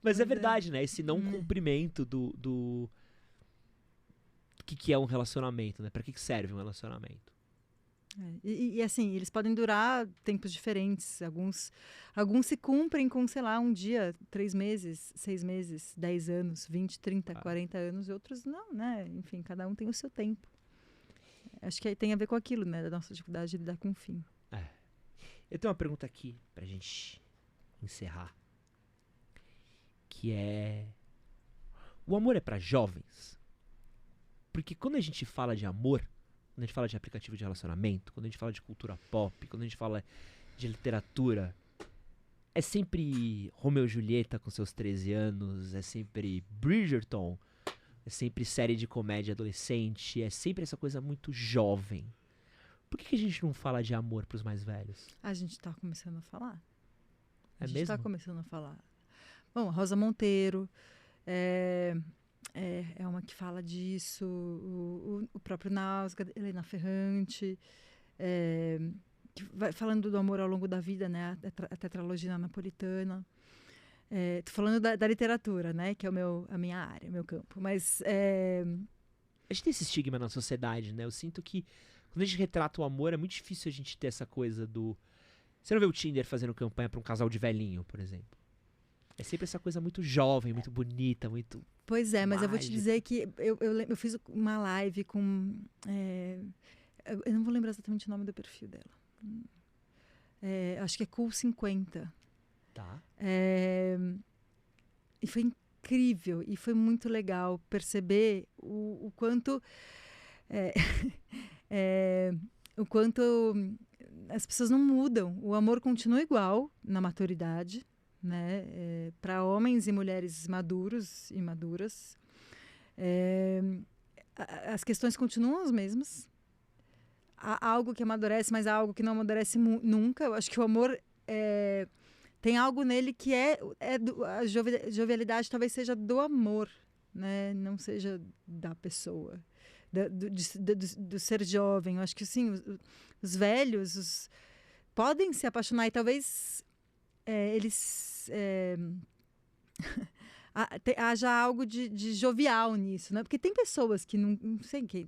mas é verdade, né? Esse não cumprimento do que é um relacionamento, né? Pra que serve um relacionamento? E assim, eles podem durar tempos diferentes. Alguns se cumprem com, sei lá, um dia, 3 meses, 6 meses, 10 anos, 20, 30, 40 anos. E outros não, né? Enfim, cada um tem o seu tempo. Acho que tem a ver com aquilo, né? Da nossa dificuldade de lidar com o fim. Eu tenho uma pergunta aqui pra gente encerrar. Que é... O amor é pra jovens? Porque quando a gente fala de amor, quando a gente fala de aplicativo de relacionamento, quando a gente fala de cultura pop, quando a gente fala de literatura, é sempre Romeu e Julieta com seus 13 anos, é sempre Bridgerton, é sempre série de comédia adolescente, é sempre essa coisa muito jovem. Por que a gente não fala de amor pros mais velhos? A gente tá começando a falar. A gente mesmo? Tá começando a falar. Bom, Rosa Monteiro é uma que fala disso, o próprio Nausgard, Helena Ferrante, que vai falando do amor ao longo da vida, né? A tetralogia napolitana. Tô falando da literatura, né? Que é a minha área, o meu campo. Mas a gente tem esse estigma na sociedade, né? Eu sinto que quando a gente retrata o amor, é muito difícil a gente ter essa coisa do... Você não vê o Tinder fazendo campanha pra um casal de velhinho, por exemplo. É sempre essa coisa muito jovem, muito bonita, muito... Pois é, mas mágica. eu vou te dizer que eu fiz uma live com... eu não vou lembrar exatamente o nome do perfil dela. Acho que é Cool 50. Tá. E foi incrível, e foi muito legal perceber o quanto... o quanto as pessoas não mudam. O amor continua igual na maturidade, né? Para homens e mulheres maduros e maduras. As questões continuam as mesmas. Há algo que amadurece, mas há algo que não amadurece nunca. Eu acho que o amor tem algo nele que a jovialidade talvez seja do amor, né? Não seja da pessoa. Do ser jovem. Eu acho que sim, os velhos podem se apaixonar e talvez eles haja algo de jovial nisso, né? Porque tem pessoas que não sei que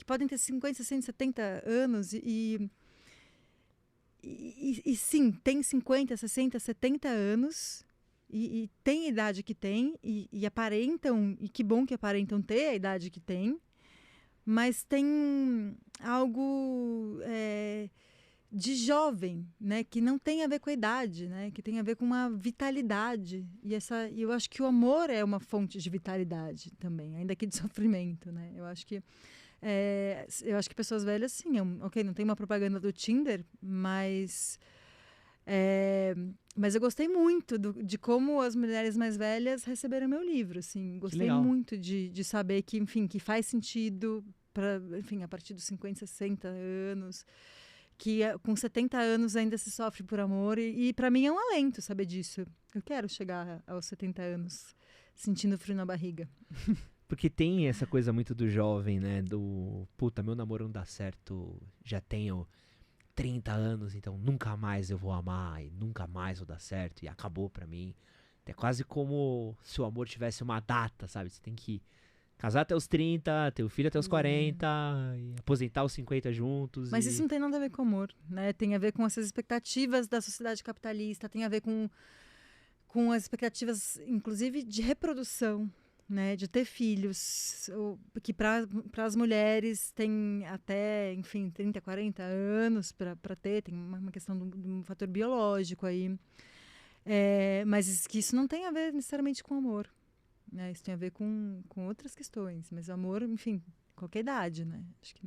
podem ter 50, 60, 70 anos e sim, tem 50, 60, 70 anos e tem a idade que tem e aparentam, e que bom que aparentam ter a idade que tem. Mas tem algo de jovem, né? Que não tem a ver com a idade, né? Que tem a ver com uma vitalidade. E eu acho que o amor é uma fonte de vitalidade também, ainda que de sofrimento, né? Eu acho que pessoas velhas, sim, ok, não tem uma propaganda do Tinder, mas eu gostei muito de como as mulheres mais velhas receberam meu livro, assim. Gostei muito de saber que, enfim, que faz sentido enfim, a partir dos 50, 60 anos, que com 70 anos ainda se sofre por amor e para mim é um alento saber disso. Eu quero chegar aos 70 anos sentindo frio na barriga. Porque tem essa coisa muito do jovem, né? Do, puta, meu namoro não dá certo, já tenho 30 anos, então nunca mais eu vou amar e nunca mais vou dar certo e acabou pra mim. É quase como se o amor tivesse uma data, sabe? Você tem que casar até os 30, ter o filho até os 40 e aposentar aos 50 juntos. Mas isso não tem nada a ver com amor, né? Tem a ver com essas expectativas da sociedade capitalista, tem a ver com as expectativas, inclusive, de reprodução, né, de ter filhos, que para as mulheres tem até, enfim, 30, 40 anos para ter, tem uma questão de um fator biológico aí, mas que isso não tem a ver necessariamente com amor, né, isso tem a ver com outras questões, mas amor, enfim, qualquer idade, né, acho que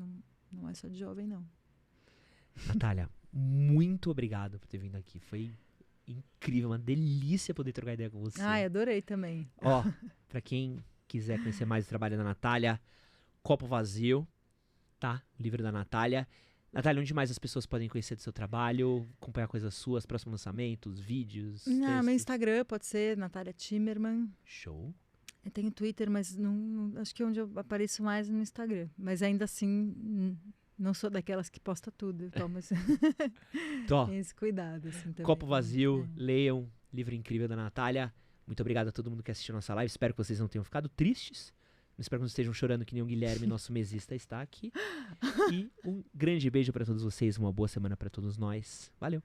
não é só de jovem, não. Natália, muito obrigado por ter vindo aqui, foi incrível, uma delícia poder trocar ideia com você. Ai, adorei também. Pra quem quiser conhecer mais o trabalho da Natália, Copo Vazio, tá? O livro da Natália. Natália, onde mais as pessoas podem conhecer do seu trabalho, acompanhar coisas suas, próximos lançamentos, vídeos, textos? Meu Instagram pode ser Natália Timmerman. Show. Eu tenho Twitter, mas acho que onde eu apareço mais é no Instagram. Mas ainda assim, não sou daquelas que posta tudo. Então, mas tem esse cuidado. Assim, também. Copo Vazio, leiam, livro incrível da Natália. Muito obrigado a todo mundo que assistiu nossa live. Espero que vocês não tenham ficado tristes. Espero que não estejam chorando que nem o Guilherme, nosso mesista, está aqui. E um grande beijo para todos vocês, uma boa semana para todos nós. Valeu!